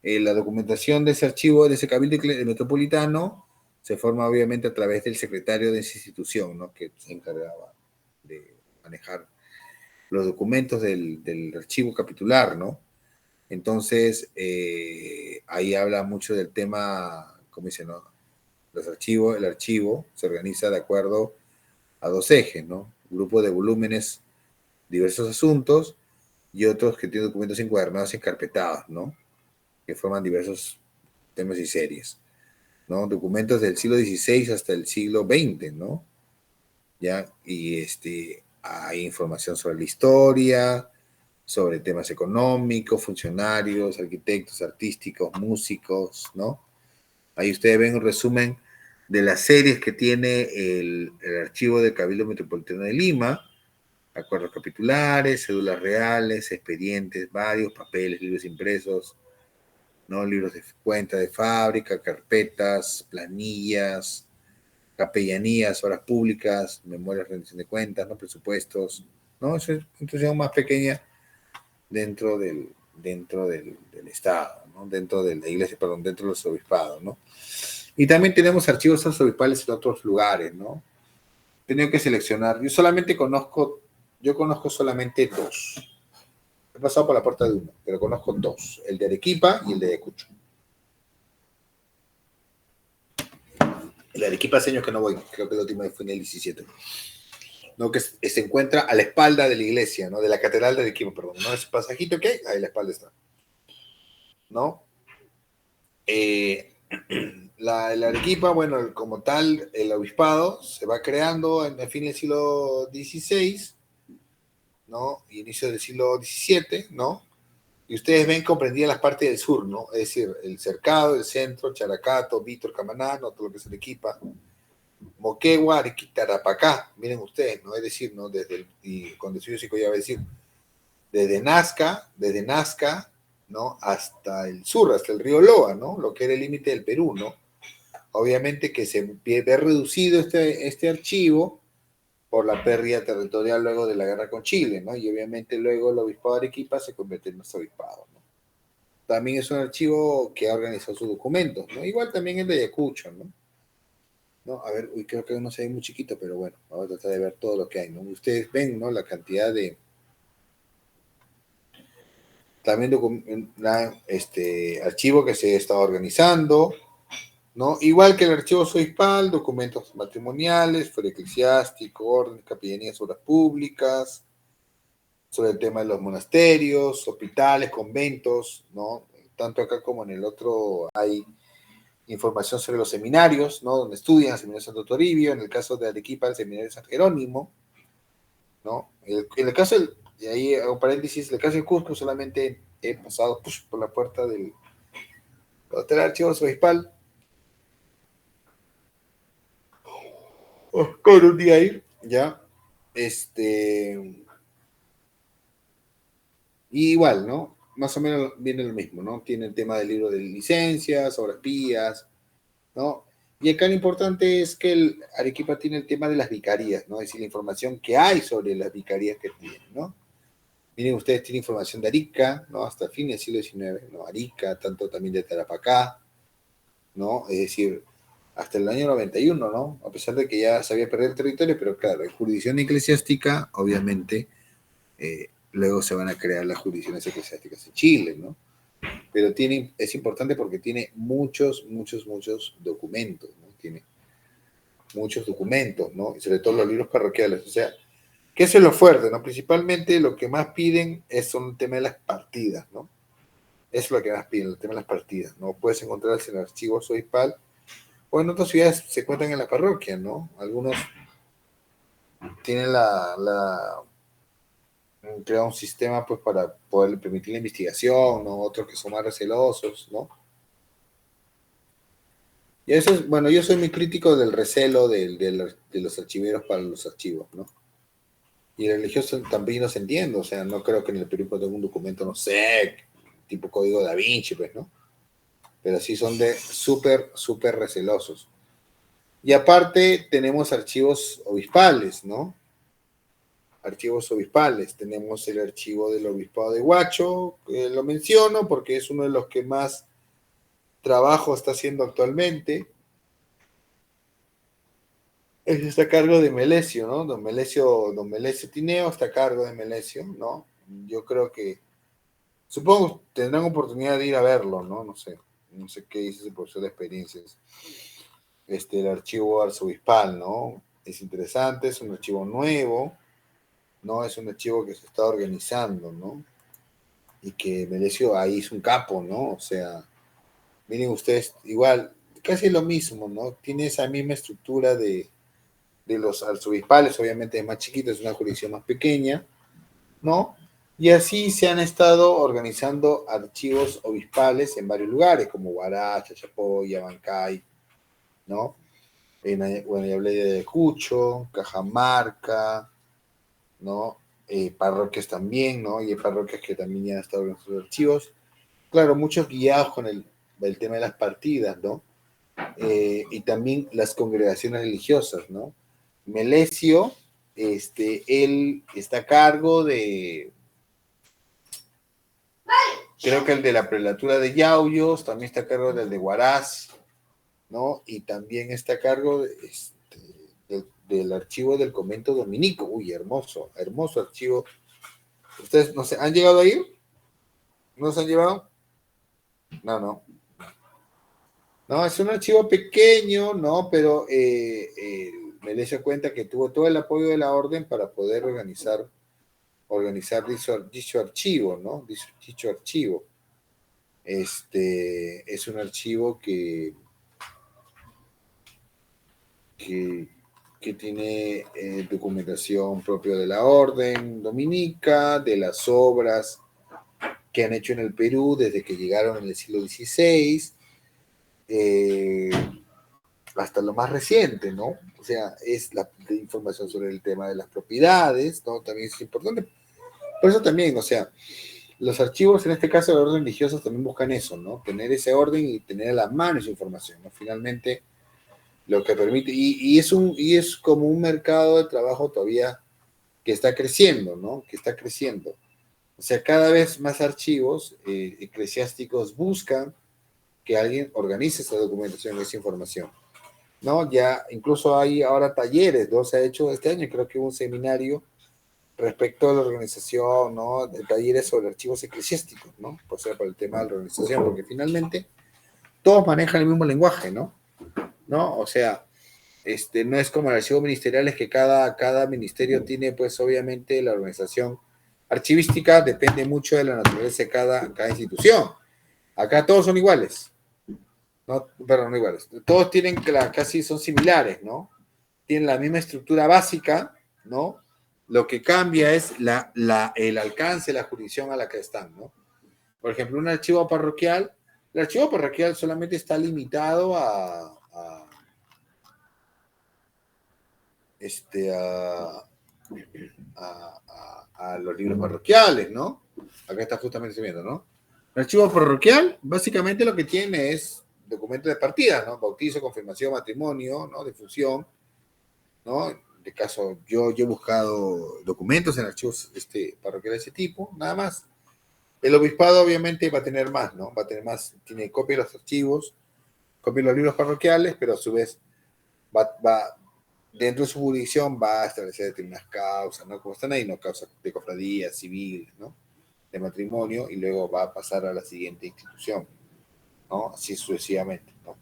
[SPEAKER 1] la documentación de ese archivo, de ese Cabildo Metropolitano, se forma obviamente a través del secretario de esa institución, ¿no? Que se encargaba de manejar los documentos del archivo capitular, ¿no? Entonces, ahí habla mucho del tema, ¿cómo dice, no? El archivo se organiza de acuerdo a dos ejes, ¿no? Grupo de volúmenes, diversos asuntos, y otros que tienen documentos encuadernados y encarpetados, ¿no? Que forman diversos temas y series, ¿no? Documentos del siglo XVI hasta el siglo XX, ¿no? ¿Ya? Y hay información sobre la historia, sobre temas económicos, funcionarios, arquitectos, artísticos, músicos, ¿no? Ahí ustedes ven un resumen de las series que tiene el archivo del Cabildo Metropolitano de Lima: acuerdos capitulares, cédulas reales, expedientes varios, papeles, libros impresos, ¿no? Libros de cuenta de fábrica, carpetas, planillas, capellanías, obras públicas, memorias de rendición de cuentas, ¿no? Presupuestos, ¿no? Eso es una institución más pequeña dentro del Estado, ¿no? Dentro de la iglesia, perdón, dentro de los obispados, ¿no? Y también tenemos archivos arzobispales en otros lugares, ¿no? He tenido que seleccionar. Yo conozco solamente dos. He pasado por la puerta de uno, pero conozco dos: el de Arequipa y el de Ayacucho. El de Arequipa hace años que no voy, creo que la última vez fue en el 17. ¿No? Que se encuentra a la espalda de la iglesia, ¿no? De la catedral de Arequipa, perdón, ¿no? Ese pasajito que hay, ahí a la espalda está, ¿no? La Arequipa, bueno, como tal, el obispado se va creando en el fin del siglo XVI, ¿no? Y inicio del siglo XVII, ¿no? Y ustedes ven comprendida las partes del sur, ¿no? Es decir, el Cercado, el centro, Characato, Vítor, Camaná, ¿no? Todo lo que es Arequipa, Moquegua, Arequipa, Tarapacá, miren ustedes, ¿no? Es decir, ¿no? Y con Desuyo ya va a decir, desde Nazca, ¿no? Hasta el sur, hasta el río Loa, ¿no? Lo que era el límite del Perú, ¿no? Obviamente que se ve reducido este archivo por la pérdida territorial luego de la guerra con Chile, ¿no? Y obviamente luego el obispado de Arequipa se convierte en nuestro obispado, ¿no? También es un archivo que ha organizado sus documentos, ¿no? Igual también el de Ayacucho, ¿no? ¿No? A ver, creo que no se ve muy chiquito, pero bueno, vamos a tratar de ver todo lo que hay, ¿no? Ustedes ven, ¿no? La cantidad de... También archivo que se está organizando, ¿no? Igual que el archivo obispal, documentos matrimoniales, fuero eclesiástico, órdenes, capellanías, obras públicas, sobre el tema de los monasterios, hospitales, conventos, ¿no? Tanto acá como en el otro hay información sobre los seminarios, ¿no? Donde estudian, el seminario Santo Toribio, en el caso de Arequipa, el seminario San Jerónimo, ¿no? En el caso y ahí hago paréntesis, en el caso de Cusco solamente he pasado por la puerta del archivo obispal, con un día ahí, ya, y igual, ¿no? Más o menos viene lo mismo, ¿no? Tiene el tema del libro de licencias, obras pías, ¿no? Y acá lo importante es que el Arequipa tiene el tema de las vicarías, ¿no? Es decir, la información que hay sobre las vicarías que tienen, ¿no? Miren, ustedes tienen información de Arica, ¿no? Hasta el fin del siglo XIX, ¿no? Arica, tanto también de Tarapacá, ¿no? Es decir, hasta el año 91, ¿no? A pesar de que ya se había perdido el territorio, pero claro, en jurisdicción eclesiástica, obviamente, luego se van a crear las jurisdicciones eclesiásticas en Chile, ¿no? Pero es importante porque tiene muchos documentos, ¿no? Tiene muchos documentos, ¿no? Y sobre todo los libros parroquiales, o sea, que eso es lo fuerte, ¿no? Principalmente lo que más piden son el tema de las partidas, ¿no? Eso es lo que más piden, el tema de las partidas, ¿no? Puedes encontrarse en el archivo obispal o en otras ciudades se cuentan en la parroquia, ¿no? Algunos tienen creado un sistema pues para poder permitir la investigación, ¿no? Otros que son más recelosos, ¿no? Y eso es, bueno, yo soy muy crítico del recelo de los archiveros para los archivos, ¿no? Y el religioso también los entiendo, o sea, no creo que en el Perú tenga un documento, no sé, tipo código da Vinci, pues, ¿no? Pero sí son de súper recelosos. Y aparte tenemos archivos obispales, ¿no? Archivos obispales. Tenemos el archivo del obispado de Huacho, que lo menciono porque es uno de los que más trabajo está haciendo actualmente. Está a cargo de Melesio, ¿no? Don Melesio Tineo está a cargo de Melesio, ¿no? Yo creo que, supongo tendrán oportunidad de ir a verlo, ¿no? No sé qué dice ese profesor de experiencias. El archivo arzobispal, ¿no? Es interesante, es un archivo nuevo, ¿no? Es un archivo que se está organizando, ¿no? y que Melesio ahí es un capo, ¿no? O sea, miren ustedes, igual, casi lo mismo, ¿no? Tiene esa misma estructura de los arzobispales, obviamente es más chiquito, es una jurisdicción más pequeña, ¿no? Y así se han estado organizando archivos obispales en varios lugares, como Huaracha, Chachapoya, Abancay, ¿no? En Guanayablaya de Cucho, Cajamarca, ¿no? Parroquias también, ¿no? Y hay parroquias que también ya han estado organizando archivos. Claro, muchos guiados con el tema de las partidas, ¿no? Y también las congregaciones religiosas, ¿no? Melesio, él está a cargo de, creo que el de la prelatura de Yauyos, también está a cargo del de Huaraz, ¿no? Y también está a cargo del archivo del convento dominico. Uy, hermoso, hermoso archivo. ¿Ustedes no sé, han llegado a ir? ¿No se han llevado? No. No, es un archivo pequeño, ¿no? Pero Melesio cuenta que tuvo todo el apoyo de la orden para poder organizar dicho archivo, ¿no? Dicho archivo. Es un archivo que tiene documentación propia de la orden dominica, de las obras que han hecho en el Perú desde que llegaron en el siglo XVI, hasta lo más reciente, ¿no? O sea, es la información sobre el tema de las propiedades, ¿no? También es importante. Por eso también, o sea, los archivos, en este caso de orden religiosos, también buscan eso, ¿no? Tener ese orden y tener a la mano esa información, ¿no? Finalmente, lo que permite, y es como un mercado de trabajo todavía que está creciendo, ¿no? Que está creciendo. O sea, cada vez más archivos eclesiásticos buscan que alguien organice esa documentación, esa información, ¿no? Ya incluso hay ahora talleres, ¿no? Se ha hecho este año, creo que hubo un seminario respecto a la organización, ¿no? De talleres sobre archivos eclesiásticos, ¿no? O sea, por el tema de la organización, porque finalmente todos manejan el mismo lenguaje, ¿no? O sea, no es como el archivo ministerial, es que cada ministerio tiene, pues, obviamente, la organización archivística, depende mucho de la naturaleza de cada institución. Acá todos son iguales, ¿no? Perdón, no iguales. Todos tienen, casi son similares, ¿no? Tienen la misma estructura básica, ¿no? Lo que cambia es el alcance, la jurisdicción a la que están, ¿no? Por ejemplo, un archivo parroquial, el archivo parroquial solamente está limitado a los libros parroquiales, ¿no? Acá está justamente viendo, ¿no? El archivo parroquial, básicamente lo que tiene es documentos de partida, ¿no? Bautizo, confirmación, matrimonio, ¿no? Difusión, ¿no? De caso, yo he buscado documentos en archivos parroquiales de ese tipo, nada más. El obispado obviamente va a tener más, ¿no? Va a tener más, tiene copia de los archivos, copia de los libros parroquiales, pero a su vez va dentro de su jurisdicción va a establecer determinadas causas, ¿no? Como están ahí, ¿no? Causas de cofradía, civil, ¿no? De matrimonio, y luego va a pasar a la siguiente institución, ¿no? Así sucesivamente, ¿no?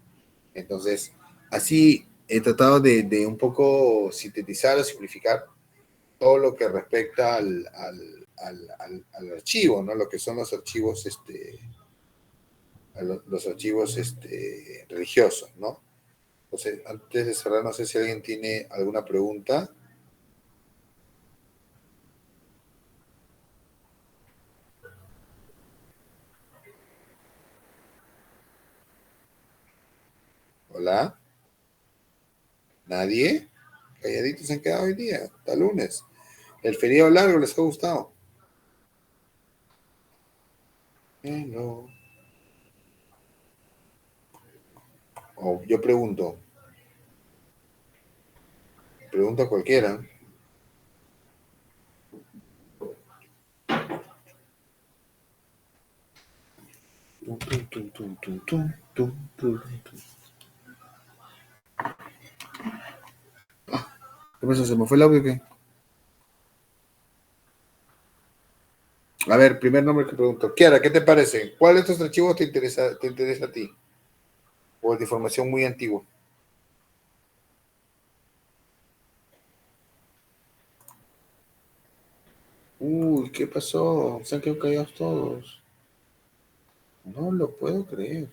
[SPEAKER 1] Entonces, así he tratado de un poco sintetizar o simplificar todo lo que respecta al archivo, ¿no? Lo que son los archivos, los archivos religiosos, ¿no? Entonces, antes de cerrar, no sé si alguien tiene alguna pregunta. Hola. ¿Nadie? Calladitos se han quedado hoy día, hasta lunes. El feriado largo les ha gustado. No. Yo pregunto a cualquiera. ¿Qué pasó? ¿Se me fue el audio o qué? A ver, primer nombre que pregunto. Kiara, ¿qué te parece? ¿Cuál de estos archivos te interesa a ti? ¿O es de información muy antigua? Uy, ¿qué pasó? Se han quedado callados todos. No lo puedo creer.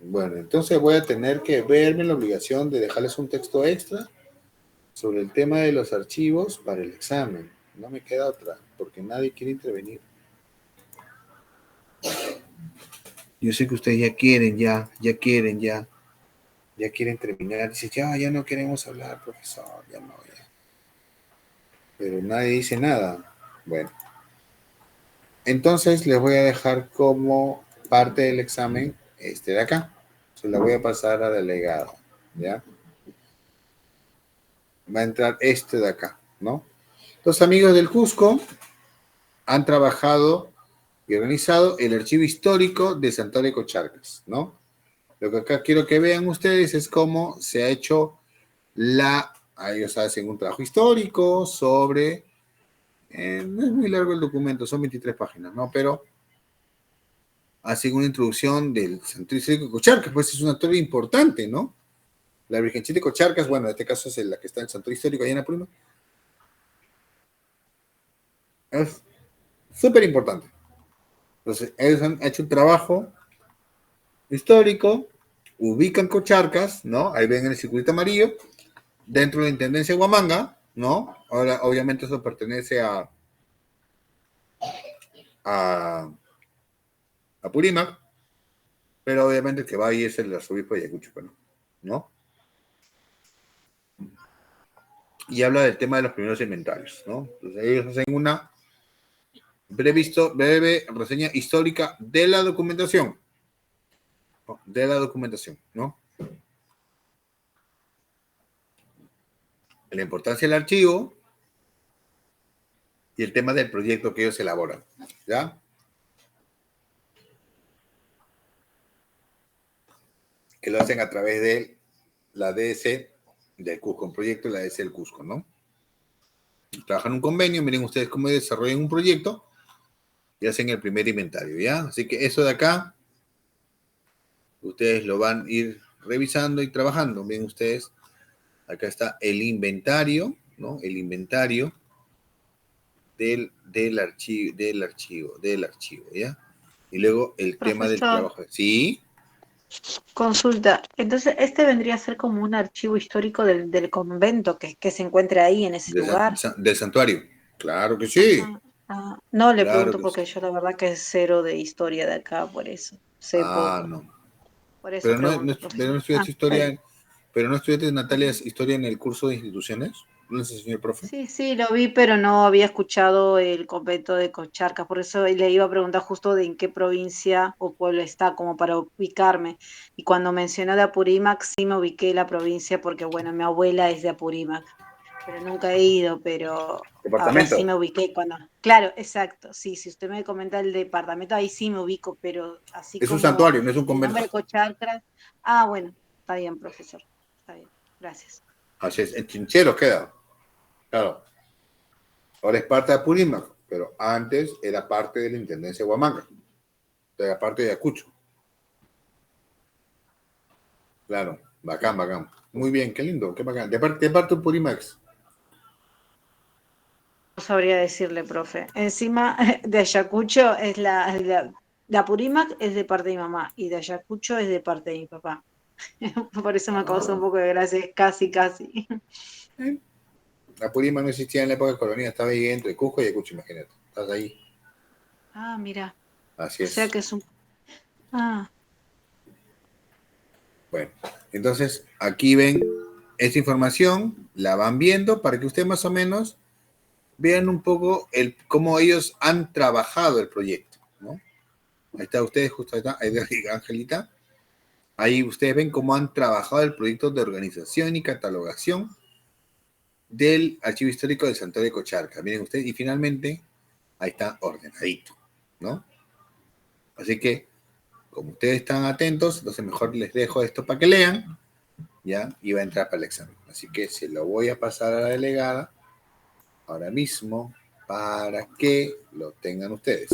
[SPEAKER 1] Bueno, entonces voy a tener que verme la obligación de dejarles un texto extra sobre el tema de los archivos para el examen. No me queda otra, porque nadie quiere intervenir. Yo sé que ustedes ya quieren terminar. Dice, ya no queremos hablar, profesor, ya no, ya. Pero nadie dice nada. Bueno, entonces les voy a dejar como parte del examen este de acá. Se la voy a pasar a delegado, ¿ya? Va a entrar este de acá, ¿no? Los amigos del Cusco han trabajado y organizado el archivo histórico de Santuario de Cocharcas, ¿no? Lo que acá quiero que vean ustedes es cómo se ha hecho ellos hacen un trabajo histórico sobre, no es muy largo el documento, son 23 páginas, ¿no? Pero hacen una introducción del Santuario histórico de Cocharcas, pues es un santuario importante, ¿no? La Virgencita de Cocharcas, bueno, en este caso es la que está en el Santuario histórico allá en Apurímac. Es súper importante. Entonces, ellos han hecho un trabajo histórico, ubican Cocharcas, ¿no? Ahí ven en el circulito amarillo, dentro de la Intendencia de Huamanga, ¿no? Ahora, obviamente, eso pertenece a Apurímac, pero obviamente el que va ahí es el arzobispo de Ayacucho, ¿no? Y habla del tema de los primeros inventarios, ¿no? Entonces, ellos hacen una breve reseña histórica de la documentación, ¿no? La importancia del archivo y el tema del proyecto que ellos elaboran, ¿ya? Que lo hacen a través de la DS del Cusco, un proyecto de la DS del Cusco, ¿no? Trabajan un convenio, miren ustedes cómo desarrollan un proyecto y hacen el primer inventario, ¿ya? Así que eso de acá, ustedes lo van a ir revisando y trabajando. Ven ustedes, acá está el inventario, ¿no? El inventario del archivo, ¿ya? Y luego el tema del trabajo. ¿Sí?
[SPEAKER 14] Consulta. Entonces, este vendría a ser como un archivo histórico del convento que se encuentra ahí en ese lugar.
[SPEAKER 1] Del santuario. Claro que sí.
[SPEAKER 14] No, le
[SPEAKER 1] Claro
[SPEAKER 14] pregunto
[SPEAKER 1] que
[SPEAKER 14] porque yo la verdad que es cero de historia de acá, por eso. Sé poco.
[SPEAKER 1] no.
[SPEAKER 14] Por eso
[SPEAKER 1] Pero
[SPEAKER 14] pregunto,
[SPEAKER 1] no estudiaste historia, pero no estudiaste, Natalia, historia en el curso de instituciones. ¿No les enseñó el profe?
[SPEAKER 14] Sí, lo vi, pero no había escuchado el convento de Cocharcas, por eso le iba a preguntar justo de en qué provincia o pueblo está, como para ubicarme. Y cuando mencionó de Apurímac, sí me ubiqué la provincia, porque bueno, mi abuela es de Apurímac, pero nunca he ido, pero ahora sí
[SPEAKER 1] Departamento.
[SPEAKER 14] me ubiqué cuando... Claro, exacto, sí, si usted me comenta el departamento, ahí sí me ubico, pero así
[SPEAKER 1] Es un
[SPEAKER 14] como
[SPEAKER 1] santuario, no es un
[SPEAKER 14] el
[SPEAKER 1] convento.
[SPEAKER 14] nombre de Cocharcas... bueno, está bien, profesor, está bien, gracias.
[SPEAKER 1] Así es, en Chincheros queda. Claro. Ahora es parte de Apurímac, pero antes era parte de la Intendencia de Huamanga. Era parte de Ayacucho. Claro, bacán. Muy bien, qué lindo, qué bacán. ¿De parte de Apurímac?
[SPEAKER 14] No sabría decirle, profe. Encima de Ayacucho es de Apurímac es de parte de mi mamá y de Ayacucho es de parte de mi papá. Por eso me causó un poco de gracia, es casi.
[SPEAKER 1] Apurímac no existía en la época de colonia, estaba ahí entre Cusco y Ayacucho, imagínate. Estás ahí.
[SPEAKER 14] Mira.
[SPEAKER 1] Así
[SPEAKER 14] O sea
[SPEAKER 1] es.
[SPEAKER 14] que es un...
[SPEAKER 1] Bueno, entonces aquí ven esta información, la van viendo para que ustedes más o menos vean un poco cómo ellos han trabajado el proyecto, ¿no? Ahí está ustedes, justo ahí está Angelita. Ahí ustedes ven cómo han trabajado el proyecto de organización y catalogación del Archivo Histórico del Santuario de Cocharcas. Miren ustedes, y finalmente ahí está ordenadito, ¿no? Así que, como ustedes están atentos, entonces mejor les dejo esto para que lean, ¿ya? Y va a entrar para el examen. Así que se lo voy a pasar a la delegada ahora mismo para que lo tengan ustedes.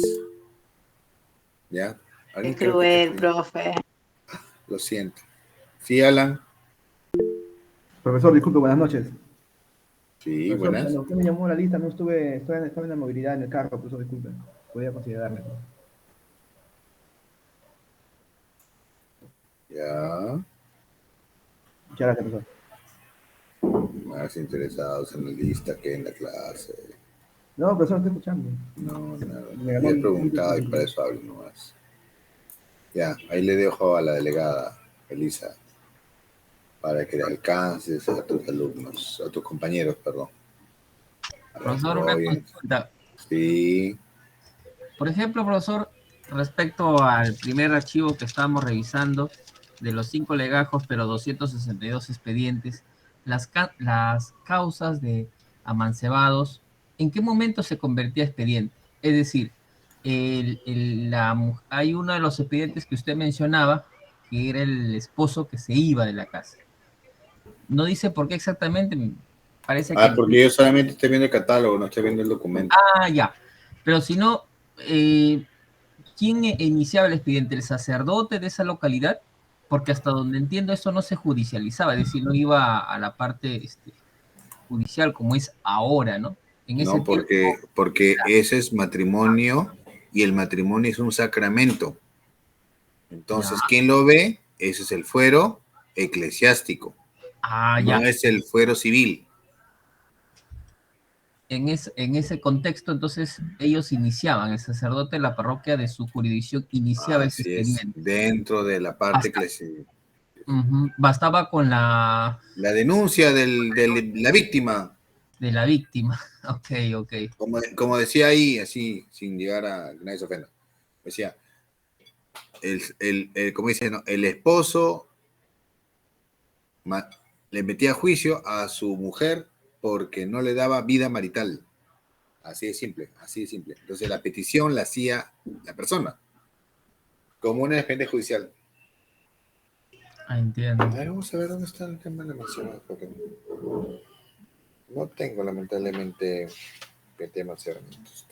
[SPEAKER 1] ¿Ya?
[SPEAKER 14] Qué cruel, profe.
[SPEAKER 1] Lo siento. Sí, Alan.
[SPEAKER 10] Profesor, disculpe, buenas noches.
[SPEAKER 1] Sí,
[SPEAKER 5] Profesor,
[SPEAKER 1] buenas.
[SPEAKER 5] cuando usted me llamó a la lista, no estaba en la movilidad en el carro, profesor, disculpe. Podía considerarme.
[SPEAKER 1] Ya.
[SPEAKER 5] Muchas gracias, profesor.
[SPEAKER 1] Más interesados en la lista que en la clase.
[SPEAKER 5] No, profesor, estoy escuchando.
[SPEAKER 1] No, nada.
[SPEAKER 5] Me ganó
[SPEAKER 1] Yo he
[SPEAKER 5] el-
[SPEAKER 1] preguntado y para eso hablo nomás. Ya, ahí le dejo a la delegada, Elisa, para que le alcances a tus alumnos, a tus compañeros, perdón.
[SPEAKER 12] Profesor, una consulta.
[SPEAKER 1] Sí.
[SPEAKER 12] Por ejemplo, profesor, respecto al primer archivo que estábamos revisando, de los 5 legajos, pero 262 expedientes, las causas de amancebados, ¿en qué momento se convertía a expediente? Es decir, hay uno de los expedientes que usted mencionaba, que era el esposo que se iba de la casa. No dice por qué exactamente, parece que...
[SPEAKER 1] Porque yo solamente estoy viendo el catálogo, no estoy viendo el documento.
[SPEAKER 12] Ya. Pero si no, ¿quién iniciaba el expediente? ¿El sacerdote de esa localidad? Porque hasta donde entiendo eso no se judicializaba, es decir, no iba a la parte judicial como es ahora, ¿no? En ese
[SPEAKER 1] No, porque ese es matrimonio y el matrimonio es un sacramento. Entonces, ¿quién lo ve? Ese es el fuero eclesiástico. No es el fuero civil.
[SPEAKER 12] En ese contexto, entonces, ellos iniciaban, el sacerdote de la parroquia de su jurisdicción iniciaba ese
[SPEAKER 1] Así es,
[SPEAKER 12] expediente.
[SPEAKER 1] dentro de la parte eclesiástica.
[SPEAKER 12] Bastaba con la
[SPEAKER 1] denuncia de la víctima.
[SPEAKER 12] De la víctima, ok.
[SPEAKER 1] Como decía ahí, así, sin llegar a que nadie se ofenda. Decía, como dice, ¿no? El esposo le metía a juicio a su mujer porque no le daba vida marital. Así de simple, así de simple. Entonces la petición la hacía la persona, como un expediente judicial.
[SPEAKER 12] Entiendo.
[SPEAKER 1] A ver, vamos a ver dónde está el tema de la mención, porque no tengo lamentablemente el tema de cerramientos.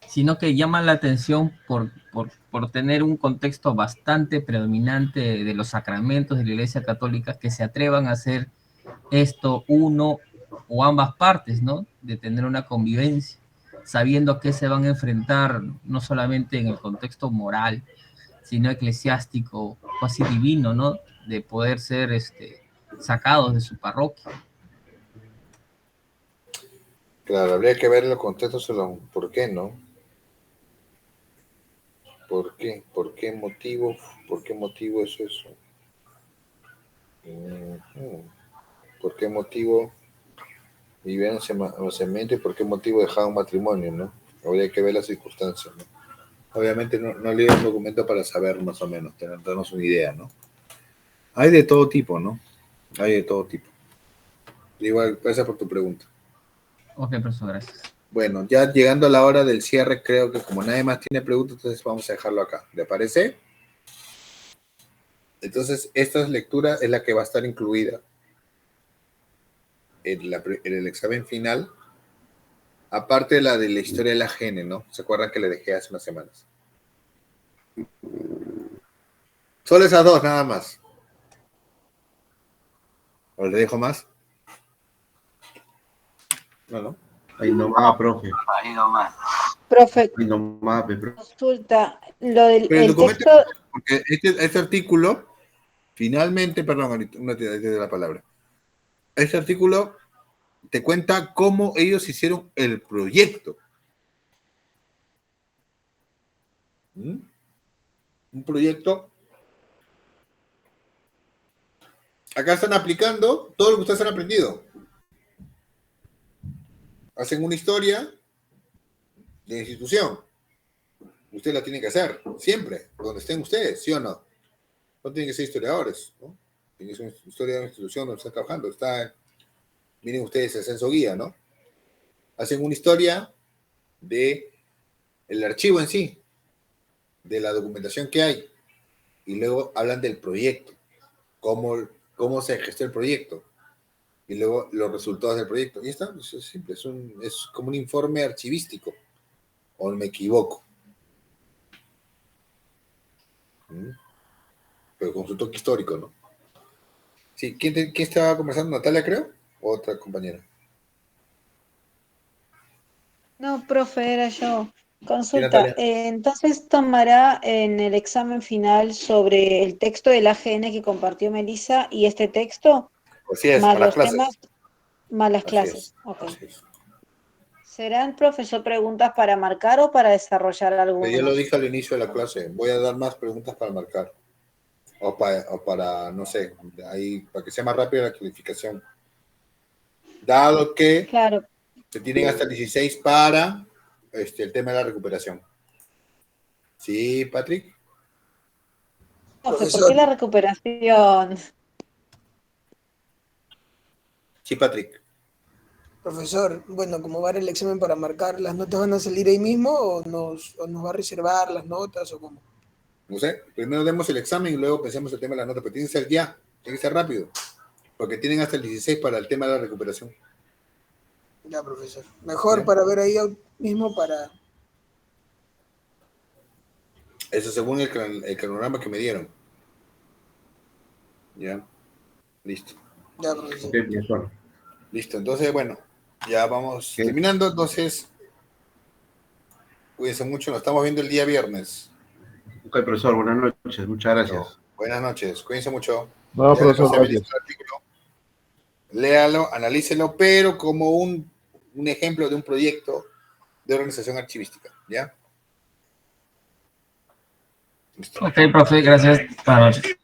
[SPEAKER 12] Sino que llama la atención por tener un contexto bastante predominante de los sacramentos de la Iglesia Católica, que se atrevan a hacer esto uno o ambas partes, ¿no? De tener una convivencia, sabiendo a qué se van a enfrentar, no solamente en el contexto moral, sino eclesiástico, casi divino, ¿no? De poder ser sacados de su parroquia.
[SPEAKER 1] Claro, habría que ver los contextos, por qué, ¿no? ¿Por qué? ¿Por qué motivo? ¿Por qué motivo es eso? ¿Por qué motivo vivieron en cemento y por qué motivo dejaron matrimonio, ¿no? Habría que ver las circunstancias, ¿no? Obviamente no leí el documento para saber más o menos, tenernos una idea, ¿no? Hay de todo tipo, ¿no? Hay de todo tipo. Igual, gracias por tu pregunta.
[SPEAKER 12] Ok, profesor, gracias.
[SPEAKER 1] Bueno, ya llegando a la hora del cierre, creo que como nadie más tiene preguntas, entonces vamos a dejarlo acá. ¿Le parece? Entonces, esta lectura es la que va a estar incluida en el examen final, aparte de la historia de la gene, ¿no? ¿Se acuerdan que le dejé hace unas semanas? Solo esas dos, nada más. ¿O le dejo más? No.
[SPEAKER 11] Ahí nomás, profe.
[SPEAKER 13] Ahí nomás.
[SPEAKER 14] Profe,
[SPEAKER 11] Ahí nomás, profe.
[SPEAKER 14] consulta, lo del
[SPEAKER 1] Pero el documento,
[SPEAKER 14] texto,
[SPEAKER 1] porque este artículo, finalmente, perdón, ahorita de la palabra. Este artículo te cuenta cómo ellos hicieron el proyecto. Un proyecto. Acá están aplicando todo lo que ustedes han aprendido. Hacen una historia de institución. Ustedes la tienen que hacer, siempre, donde estén ustedes, ¿sí o no? No tienen que ser historiadores, ¿no? Tienen que ser una historia de una institución donde están trabajando. Miren ustedes el censo guía, ¿no? Hacen una historia de el archivo en sí, de la documentación que hay, y luego hablan del proyecto, cómo se gestó el proyecto, y luego los resultados del proyecto. Y está, es simple, es como un informe archivístico, o me equivoco. Pero con su toque histórico, ¿no? Sí, ¿quién estaba conversando? ¿Natalia, creo? ¿O otra compañera?
[SPEAKER 14] No, profe, era yo.
[SPEAKER 1] Sí,
[SPEAKER 14] Consulta,
[SPEAKER 1] Natalia.
[SPEAKER 14] entonces tomará en el examen final sobre el texto del AGN que compartió Melissa y este texto,
[SPEAKER 1] Así es,
[SPEAKER 14] más
[SPEAKER 1] para las
[SPEAKER 14] los
[SPEAKER 1] clases.
[SPEAKER 14] temas, más las
[SPEAKER 1] Así
[SPEAKER 14] clases.
[SPEAKER 1] es.
[SPEAKER 14] Ok.
[SPEAKER 1] Así es.
[SPEAKER 14] ¿Serán, profesor, preguntas para marcar o para desarrollar
[SPEAKER 1] Pero
[SPEAKER 14] algunos?
[SPEAKER 1] ya lo dije al inicio de la clase, voy a dar más preguntas para marcar. O para, no sé, ahí, para que sea más rápida la calificación. Dado que
[SPEAKER 14] Claro.
[SPEAKER 1] se tienen hasta el 16 para el tema de la recuperación. ¿Sí, Patrick?
[SPEAKER 14] Profe, ¿por qué la recuperación?
[SPEAKER 1] Sí, Patrick.
[SPEAKER 15] Profesor, bueno, como va a dar el examen para marcar, ¿las notas van a salir ahí mismo o nos va a reservar las notas o cómo?
[SPEAKER 1] No sé, primero demos el examen y luego pensemos el tema de la nota, pero tiene que ser ya, tiene que ser rápido, porque tienen hasta el 16 para el tema de la recuperación.
[SPEAKER 15] Ya, profesor. Mejor
[SPEAKER 1] ¿Ya?
[SPEAKER 15] para ver ahí mismo para...
[SPEAKER 1] Eso según el cronograma que me dieron. Ya, listo.
[SPEAKER 15] Ya, profesor.
[SPEAKER 11] Ok, profesor.
[SPEAKER 1] Listo, entonces, bueno, ya vamos terminando, entonces, cuídense mucho, nos estamos viendo el día viernes.
[SPEAKER 11] Ok, profesor, buenas noches. Muchas gracias.
[SPEAKER 1] No, buenas noches, cuídense mucho.
[SPEAKER 9] No,
[SPEAKER 1] Ya
[SPEAKER 9] profesor,
[SPEAKER 1] le pasé a Melissa
[SPEAKER 9] gracias.
[SPEAKER 1] el artículo. Léalo, analícelo, pero como un ejemplo de un proyecto de organización archivística, ¿ya? Listo.
[SPEAKER 12] Ok, profe, gracias. Buenas noches.